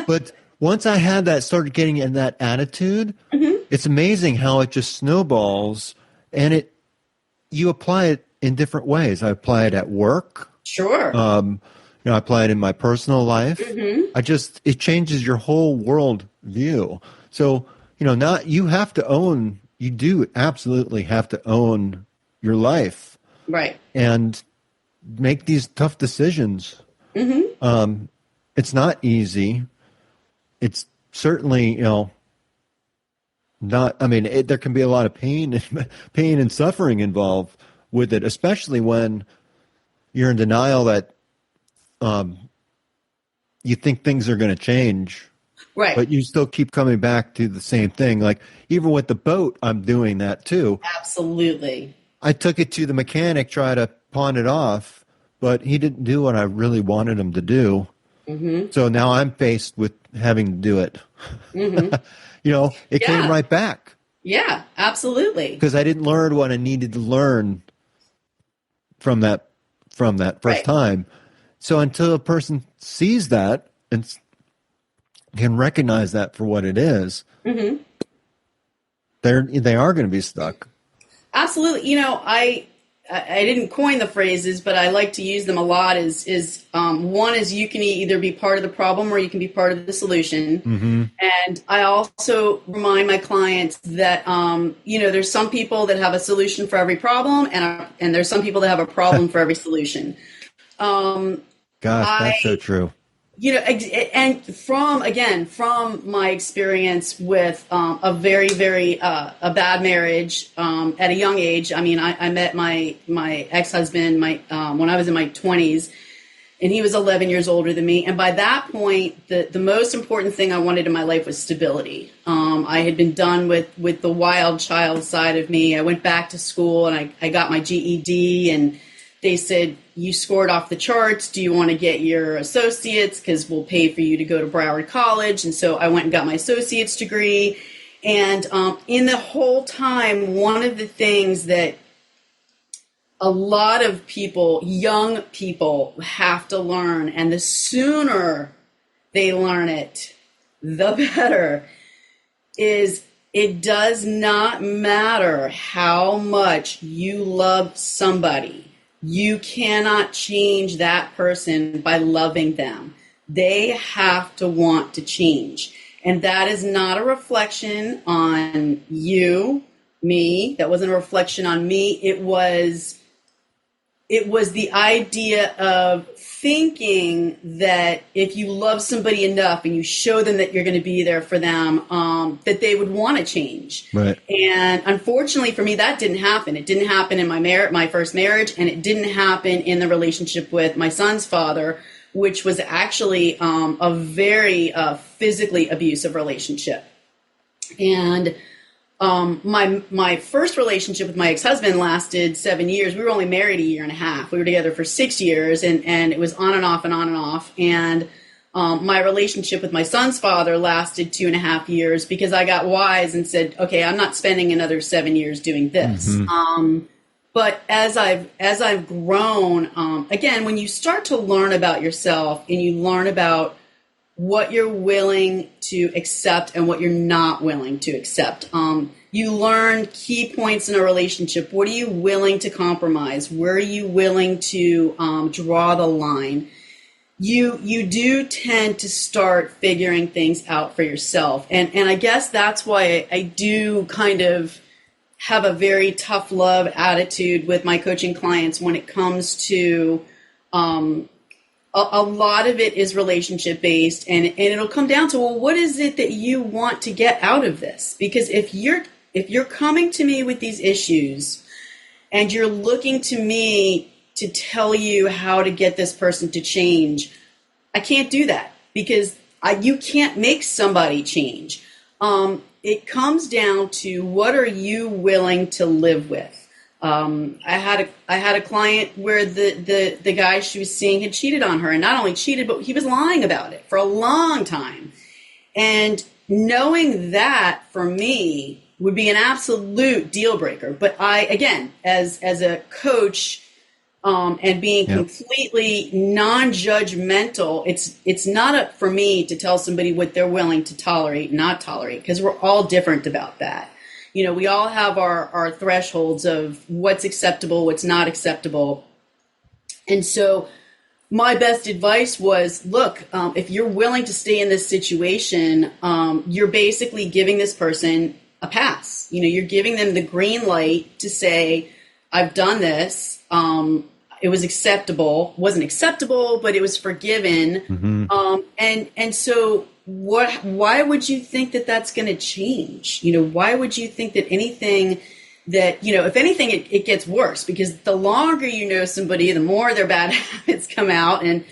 But once I had that, started getting in that attitude, it's amazing how it just snowballs, and you apply it in different ways. I apply it at work.
Sure.
I apply it in my personal life. It changes your whole world view. So, now you do absolutely have to own your life.
Right.
And make these tough decisions. It's not easy. It's certainly, not, I mean, there can be a lot of pain and suffering involved with it, especially when you're in denial that you think things are going to change.
Right.
But you still keep coming back to the same thing. Like, even with the boat, I'm doing that too.
Absolutely.
I took it to the mechanic, try to pawn it off, but he didn't do what I really wanted him to do. Mm-hmm. So now I'm faced with having to do it. Mm-hmm. It came right back.
Yeah, absolutely.
Because I didn't learn what I needed to learn from that first time. So until a person sees that and can recognize that for what it is, mm-hmm. they are going to be stuck.
Absolutely. I didn't coin the phrases, but I like to use them a lot. One is you can either be part of the problem or you can be part of the solution. Mm-hmm. And I also remind my clients that there's some people that have a solution for every problem, and there's some people that have a problem for every solution.
Gosh, that's so true.
And from my experience with a very, very a bad marriage at a young age. I mean, I met my ex-husband when I was in my 20s, and he was 11 years older than me. And by that point, the most important thing I wanted in my life was stability. I had been done with the wild child side of me. I went back to school and I got my GED, and they said, you scored off the charts. Do you want to get your associates? Because we'll pay for you to go to Broward College. And so I went and got my associate's degree. And in the whole time, one of the things that a lot of people, young people, have to learn, and the sooner they learn it, the better, is it does not matter how much you love somebody. You cannot change that person by loving them. They have to want to change. And that is not a reflection on you, me. That wasn't a reflection on me. It was the idea of thinking that if you love somebody enough and you show them that you're going to be there for them, that they would want to change. Right. And unfortunately for me, that didn't happen. It didn't happen in my first marriage, and it didn't happen in the relationship with my son's father, which was actually a very physically abusive relationship. And my first relationship with my ex-husband lasted 7 years. We were only married a year and a half. We were together for 6 years, and it was on and off and on and off. And my relationship with my son's father lasted 2.5 years because I got wise and said, okay, I'm not spending another 7 years doing this. Mm-hmm. But as I've grown, again, when you start to learn about yourself and you learn about what you're willing to accept and what you're not willing to accept. You learn key points in a relationship. What are you willing to compromise? Where are you willing to draw the line? You do tend to start figuring things out for yourself. And I guess that's why I do kind of have a very tough love attitude with my coaching clients when it comes to a lot of it is relationship based, and it'll come down to, well, what is it that you want to get out of this? Because if you're coming to me with these issues and you're looking to me to tell you how to get this person to change, I can't do that because you can't make somebody change. It comes down to, what are you willing to live with? I had a client where the guy she was seeing had cheated on her, and not only cheated, but he was lying about it for a long time. And knowing that for me would be an absolute deal breaker. But I, again, as a coach, and being completely non-judgmental, it's not up for me to tell somebody what they're willing to tolerate, not tolerate, because we're all different about that. We all have our thresholds of what's acceptable, what's not acceptable. And so my best advice was, look, if you're willing to stay in this situation, you're basically giving this person a pass. You're giving them the green light to say, I've done this. it was acceptable, wasn't acceptable, but it was forgiven. And so why would you think that that's going to change? Why would you think that anything that, if anything, it gets worse, because the longer you know somebody, the more their bad habits come out, and,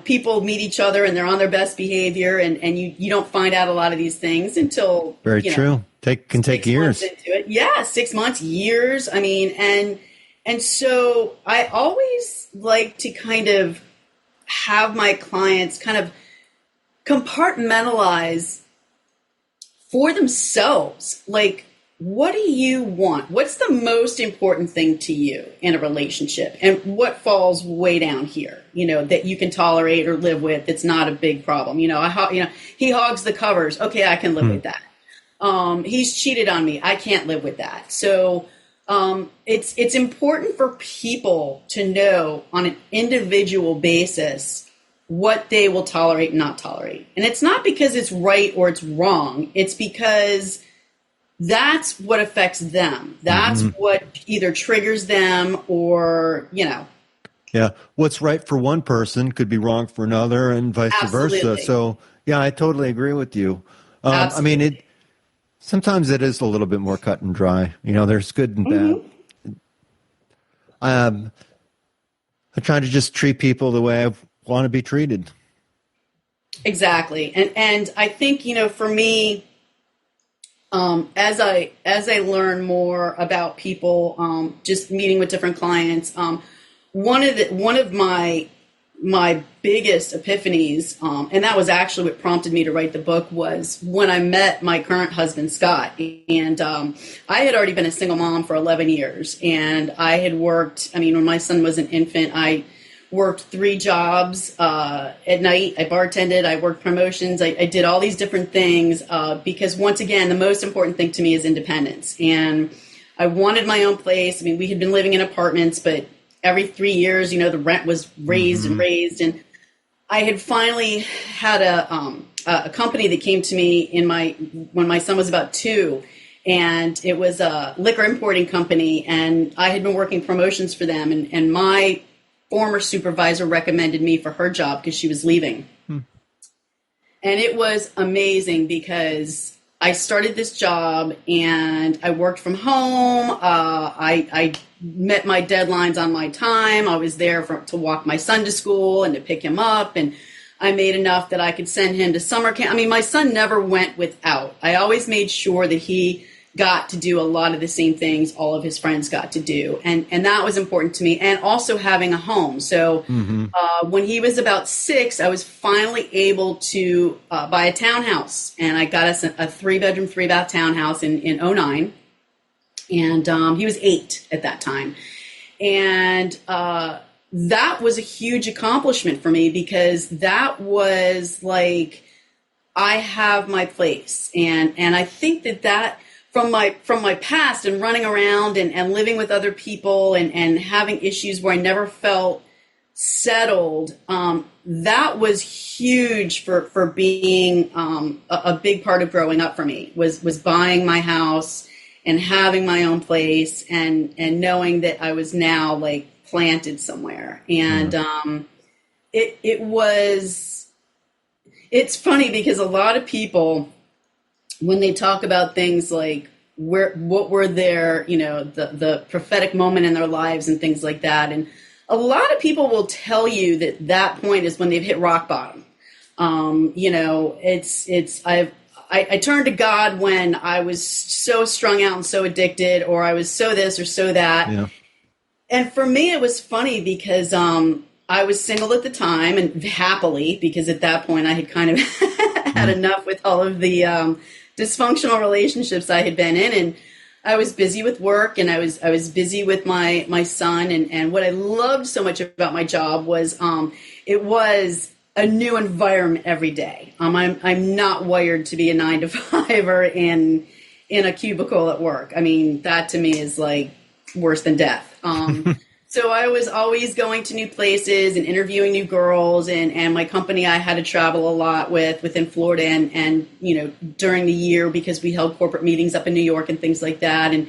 people meet each other and they're on their best behavior, and you don't find out a lot of these things until
very true. Can take years.
Into it. Yeah, 6 months, years. I mean, and so I always like to kind of have my clients kind of compartmentalize for themselves, like, what do you want? What's the most important thing to you in a relationship? And what falls way down here, that you can tolerate or live with? It's not a big problem. He hogs the covers. Okay, I can live with that. He's cheated on me. I can't live with that. So it's important for people to know on an individual basis what they will tolerate and not tolerate. And it's not because it's right or it's wrong. It's because that's what affects them. That's what either triggers them or,
Yeah. What's right for one person could be wrong for another, and vice versa. So, yeah, I totally agree with you. I mean, sometimes it is a little bit more cut and dry. There's good and bad. I try to just treat people the way I want to be treated.
Exactly. And I think, for me, as I learn more about people, just meeting with different clients, one of my biggest epiphanies, and that was actually what prompted me to write the book, was when I met my current husband, Scott. And I had already been a single mom for 11 years, and I had worked, when my son was an infant, I worked 3 jobs at night. I bartended, I worked promotions, I did all these different things because, once again, the most important thing to me is independence. And I wanted my own place. We had been living in apartments, but every 3 years, the rent was raised and raised. And I had finally had a company that came to me when my son was about 2. And it was a liquor importing company. And I had been working promotions for them. And my former supervisor recommended me for her job because she was leaving. And it was amazing because I started this job and I worked from home. I met my deadlines on my time. I was there to walk my son to school and to pick him up. And I made enough that I could send him to summer camp. My son never went without. I always made sure that he got to do a lot of the same things all of his friends got to do. And that was important to me. And also having a home. So when he was about 6, I was finally able to buy a townhouse. And I got us a 3-bedroom, 3-bath townhouse in 2009. And he was 8 at that time. And that was a huge accomplishment for me, because that was like, I have my place. And I think that from my past and running around and living with other people and having issues where I never felt settled, that was huge for being a big part of growing up for me, was buying my house and having my own place and knowing that I was now like planted somewhere. And it's funny because a lot of people, when they talk about things like what were their, the prophetic moment in their lives and things like that, and a lot of people will tell you that point is when they've hit rock bottom. I turned to God when I was so strung out and so addicted, or I was so this or so that. Yeah. And for me, it was funny because I was single at the time, and happily, because at that point I had kind of had enough with all of the dysfunctional relationships I had been in, and I was busy with work, and I was busy with my son, and what I loved so much about my job was it was a new environment every day. I'm not wired to be a 9-to-5er in a cubicle at work. That to me is like worse than death. So I was always going to new places and interviewing new girls, and my company I had to travel a lot within Florida and during the year, because we held corporate meetings up in New York and things like that. And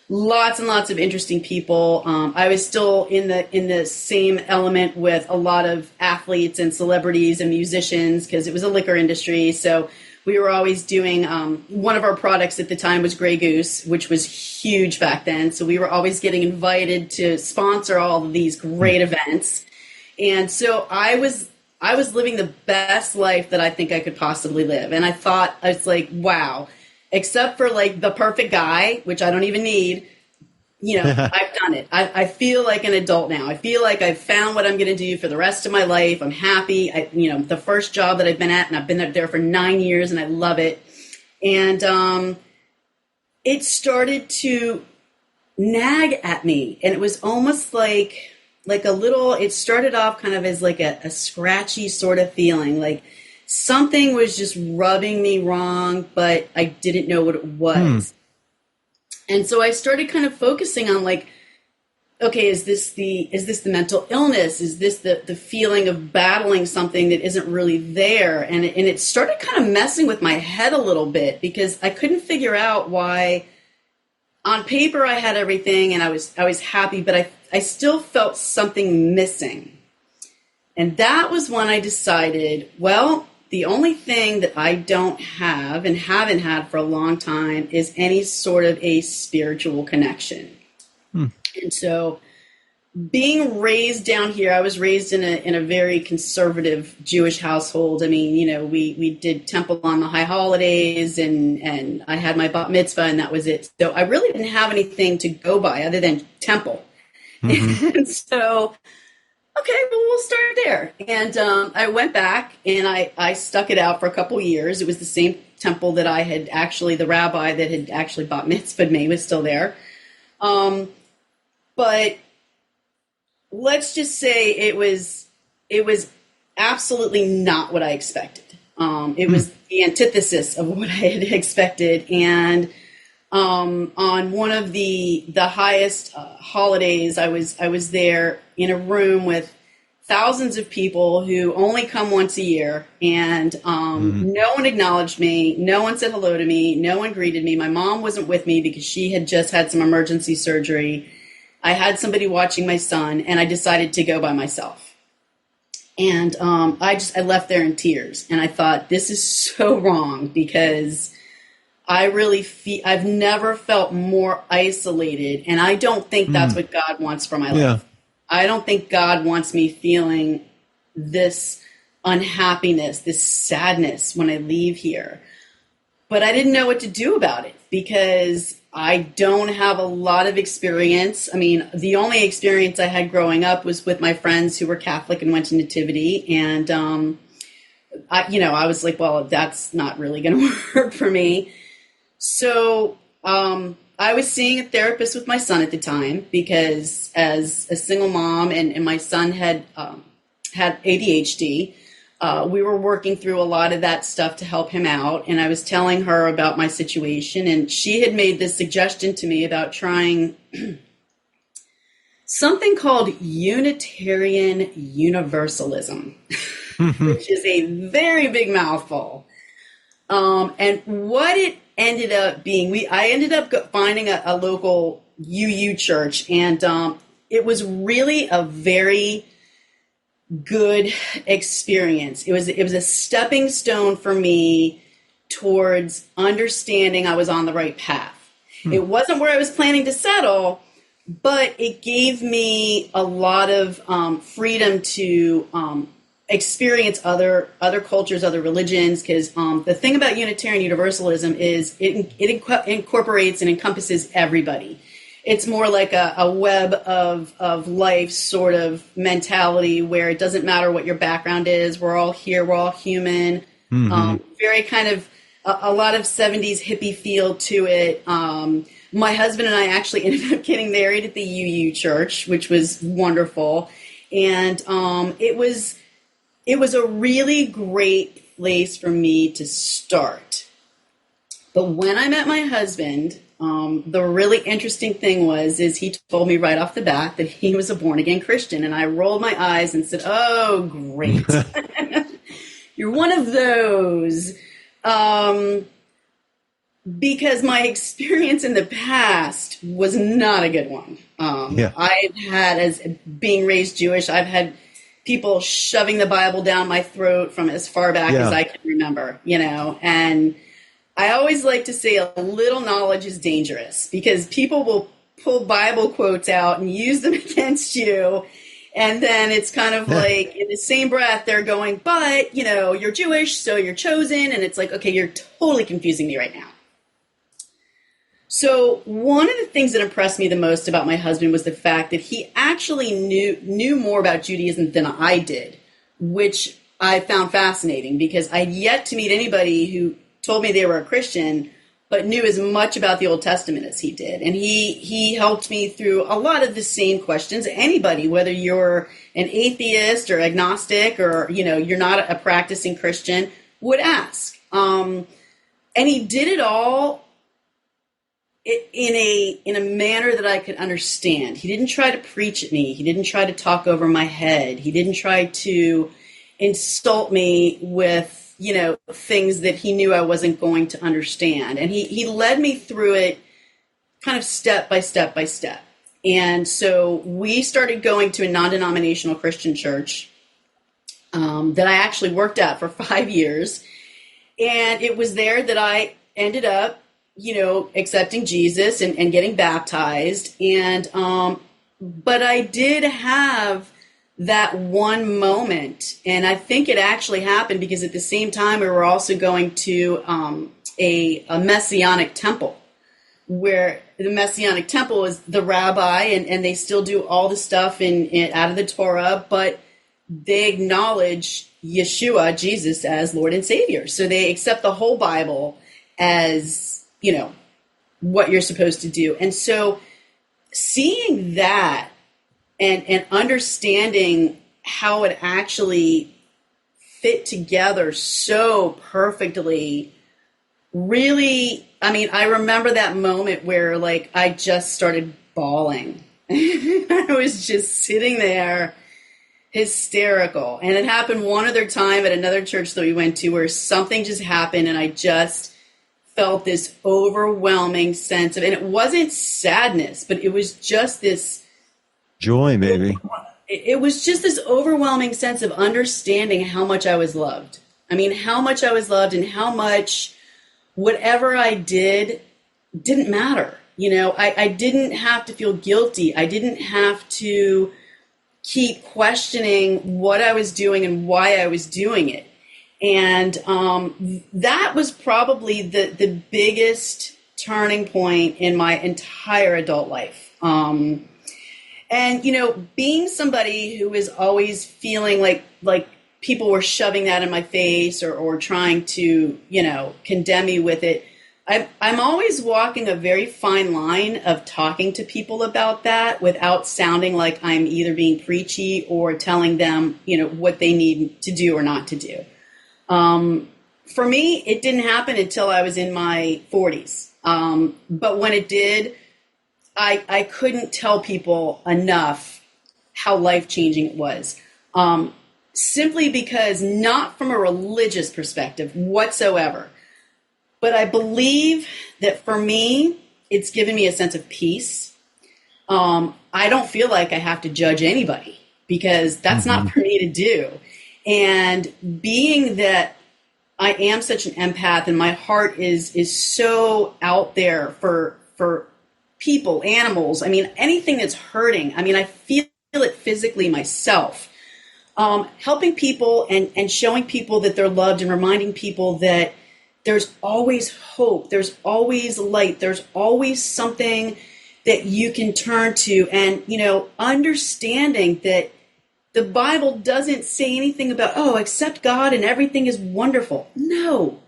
lots and lots of interesting people. I was still in the same element with a lot of athletes and celebrities and musicians because it was a liquor industry. So we were always doing, one of our products at the time was Grey Goose, which was huge back then. So we were always getting invited to sponsor all of these great events. And so I was living the best life that I think I could possibly live. And I was like, wow, except for like the perfect guy, which I don't even need, I've done it. I feel like an adult now. I feel like I've found what I'm going to do for the rest of my life. I'm happy. The first job that I've been at, and I've been there for 9 years and I love it. And it started to nag at me. And it was almost like it started off kind of as like a scratchy sort of feeling, like something was just rubbing me wrong, but I didn't know what it was. And so I started kind of focusing on like, okay, is this the mental illness? Is this the feeling of battling something that isn't really there? And it started kind of messing with my head a little bit because I couldn't figure out why. On paper I had everything and I was happy, but I still felt something missing. And that was when I decided, well, the only thing that I don't have and haven't had for a long time is any sort of a spiritual connection. And so being raised down here, I was raised in a very conservative Jewish household. I mean, we did temple on the high holidays and I had my bat mitzvah and that was it. So I really didn't have anything to go by other than temple. And so, okay, well, we'll start there. And I went back and I stuck it out for a couple years. It was the same temple that I had actually, the rabbi that had actually bat mitzvahed me was still there. But let's just say it was absolutely not what I expected. It was the antithesis of what I had expected. And on one of the highest holidays, I was there in a room with thousands of people who only come once a year, and no one acknowledged me, no one said hello to me, no one greeted me. My mom wasn't with me because she had just had some emergency surgery. I had somebody watching my son, and I decided to go by myself. And I left there in tears, and I thought, this is so wrong because I've never felt more isolated, and I don't think that's what God wants for my life. I don't think God wants me feeling this unhappiness, this sadness when I leave here. But I didn't know what to do about it because I don't have a lot of experience. I mean, the only experience I had growing up was with my friends who were Catholic and went to Nativity. And, I was like, well, that's not really going to work for me. So I was seeing a therapist with my son at the time because as a single mom and my son had ADHD, we were working through a lot of that stuff to help him out. And I was telling her about my situation, and she had made this suggestion to me about trying something called Unitarian Universalism, which is a very big mouthful. And what it ended up being, I ended up finding a local UU church, and it was really a very good experience. It was a stepping stone for me towards understanding I was on the right path. It wasn't where I was planning to settle, but it gave me a lot of freedom to experience other cultures, other religions, because the thing about Unitarian Universalism is it incorporates and encompasses everybody. It's more like a web of life sort of mentality where it doesn't matter what your background is. We're all here. We're all human. Very kind of a lot of 70s hippie feel to it. My husband and I actually ended up getting married at the UU church, which was wonderful. And it was a really great place for me to start. But when I met my husband, the really interesting thing is he told me right off the bat that he was a born-again Christian. And I rolled my eyes and said, oh, great. You're one of those. Because my experience in the past was not a good one. I've had, as being raised Jewish, I've had people shoving the Bible down my throat from as far back as I can remember, and I always like to say a little knowledge is dangerous, because people will pull Bible quotes out and use them against you. And then it's kind of like, in the same breath, they're going, but, you're Jewish, so you're chosen. And it's like, okay, you're totally confusing me right now. So one of the things that impressed me the most about my husband was the fact that he actually knew more about Judaism than I did, which I found fascinating, because I'd yet to meet anybody who told me they were a Christian but knew as much about the Old Testament as he did. And he helped me through a lot of the same questions anybody, whether you're an atheist or agnostic, or, you're not a practicing Christian, would ask. And he did it all in a manner that I could understand. He didn't try to preach at me. He didn't try to talk over my head. He didn't try to insult me with things that he knew I wasn't going to understand. And he led me through it kind of step by step by step. And so we started going to a non-denominational Christian church that I actually worked at for 5 years. And it was there that I ended up, accepting Jesus and getting baptized. And, but I did have that one moment, and I think it actually happened because at the same time we were also going to a Messianic temple, where the Messianic temple is the rabbi, and they still do all the stuff in out of the Torah, but they acknowledge Yeshua, Jesus, as Lord and Savior. So they accept the whole Bible as, what you're supposed to do. And so seeing that, and understanding how it actually fit together so perfectly, really, I remember that moment where, I just started bawling. I was just sitting there hysterical. And it happened one other time at another church that we went to, where something just happened, and I just felt this overwhelming sense of, and it wasn't sadness, but it was just this
joy, maybe.
It was just this overwhelming sense of understanding how much I was loved. How much I was loved, and how much whatever I did didn't matter. I didn't have to feel guilty. I didn't have to keep questioning what I was doing and why I was doing it. And that was probably the biggest turning point in my entire adult life. And, being somebody who is always feeling like people were shoving that in my face or trying to, condemn me with it, I'm always walking a very fine line of talking to people about that without sounding like I'm either being preachy or telling them, what they need to do or not to do. For me, it didn't happen until I was in my 40s. But when it did, I couldn't tell people enough how life-changing it was, simply because, not from a religious perspective whatsoever, but I believe that for me, it's given me a sense of peace. I don't feel like I have to judge anybody, because that's not for me to do. And being that I am such an empath, and my heart is so out there for people, animals, anything that's hurting. I feel it physically myself. Helping people and showing people that they're loved, and reminding people that there's always hope, there's always light, there's always something that you can turn to, and, understanding that the Bible doesn't say anything about, accept God and everything is wonderful. No.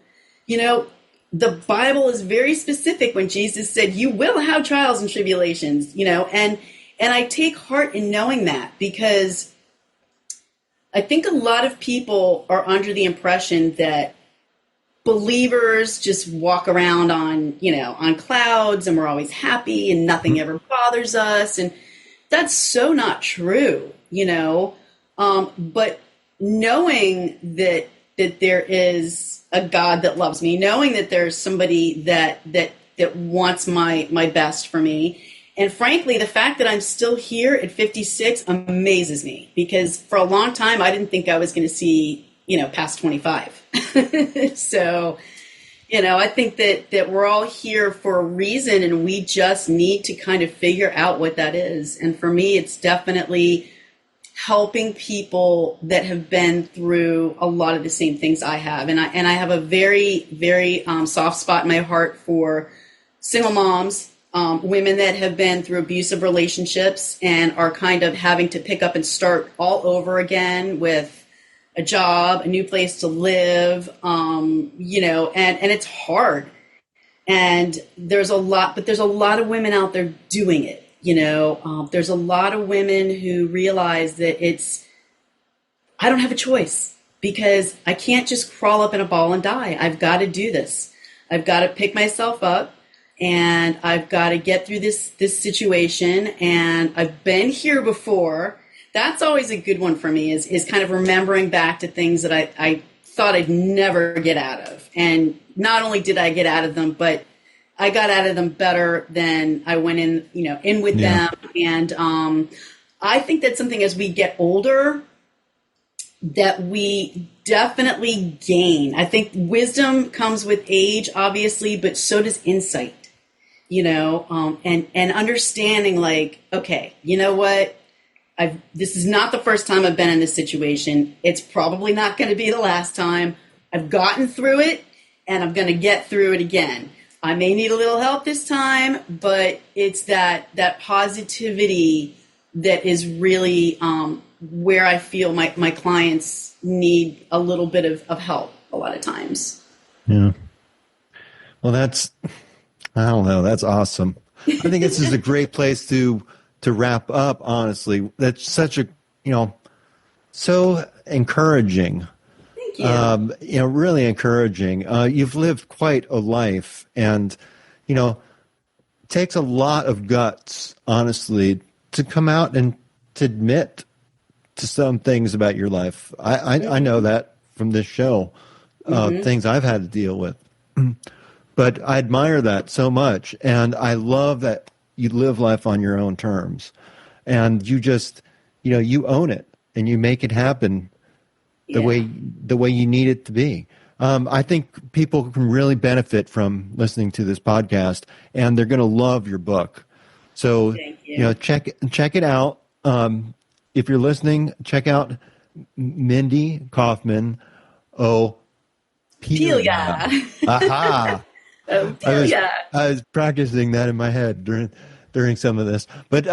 The Bible is very specific when Jesus said, you will have trials and tribulations, and I take heart in knowing that, because I think a lot of people are under the impression that believers just walk around on clouds, and we're always happy and nothing ever bothers us. And that's so not true, but knowing that there is a God that loves me, knowing that there's somebody that that wants my best for me. And frankly, the fact that I'm still here at 56 amazes me, because for a long time, I didn't think I was going to see, past 25. So, I think that we're all here for a reason, and we just need to kind of figure out what that is. And for me, it's definitely helping people that have been through a lot of the same things I have. And I have a very, very soft spot in my heart for single moms, women that have been through abusive relationships and are kind of having to pick up and start all over again with a job, a new place to live, and it's hard. And there's a lot of women out there doing it. There's a lot of women who realize that I don't have a choice, because I can't just crawl up in a ball and die. I've got to do this. I've got to pick myself up, and I've got to get through this situation. And I've been here before. That's always a good one for me, is kind of remembering back to things that I thought I'd never get out of. And not only did I get out of them, but I got out of them better than I went in with them. And I think that's something, as we get older, that we definitely gain. I think wisdom comes with age, obviously, but so does insight, and understanding, like, okay, you know what? This is not the first time I've been in this situation. It's probably not going to be the last time. I've gotten through it, and I'm going to get through it again. I may need a little help this time, but it's that positivity that is really where I feel my clients need a little bit of help a lot of times.
Yeah. Well, I don't know. That's awesome. I think this is a great place to wrap up, honestly. That's such a, so encouraging.
Thank you.
Really encouraging. You've lived quite a life, and, it takes a lot of guts, honestly, to come out and to admit to some things about your life. I know that from this show, things I've had to deal with. But I admire that so much, and I love that you live life on your own terms, and you just, you own it, and you make it happen the way you need it to be. I think people can really benefit from listening to this podcast, and they're going to love your book. So, check it out. If you're listening, check out Mindy Kaufman-Opiela. Aha!
Opiela.
I was practicing that in my head during some of this, but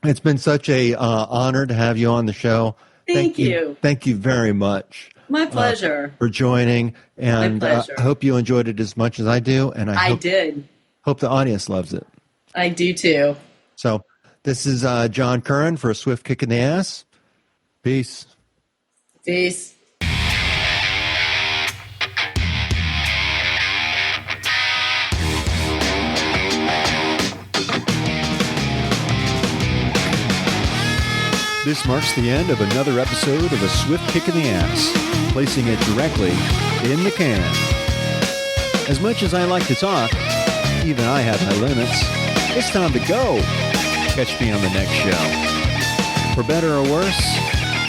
it's been such a honor to have you on the show.
Thank you.
Thank you very much.
My pleasure.
For joining, and
My pleasure.
I hope you enjoyed it as much as I do, and I
did.
Hope the audience loves it.
I do too.
So this is John Curran for A Swift Kick in the Ass. Peace.
Peace.
This marks the end of another episode of A Swift Kick in the Ass, placing it directly in the can. As much as I like to talk, even I have my limits. It's time to go. Catch me on the next show. For better or worse,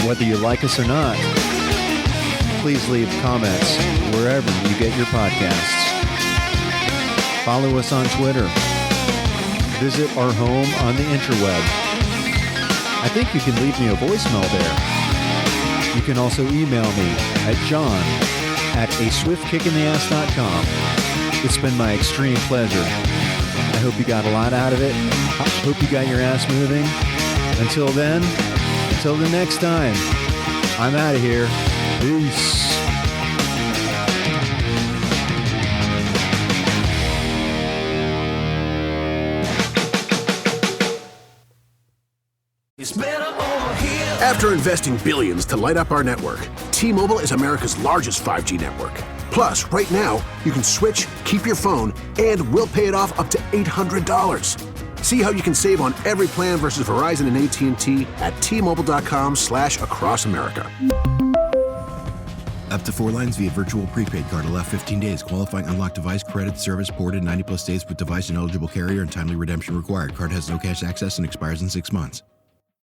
whether you like us or not, please leave comments wherever you get your podcasts. Follow us on Twitter. Visit our home on the interweb. I think you can leave me a voicemail there. You can also email me at john@aswiftkickintheass.com. It's been my extreme pleasure. I hope you got a lot out of it. I hope you got your ass moving. Until then, until the next time, I'm out of here. Peace.
After investing billions to light up our network, T-Mobile is America's largest 5G network. Plus, right now, you can switch, keep your phone, and we'll pay it off up to $800. See how you can save on every plan versus Verizon and AT&T at T-Mobile.com/across America.
Up to 4 lines via virtual prepaid card. Allow 15 days. Qualifying unlocked device credit service ported 90 plus days with device and eligible carrier and timely redemption required. Card has no cash access and expires in 6 months.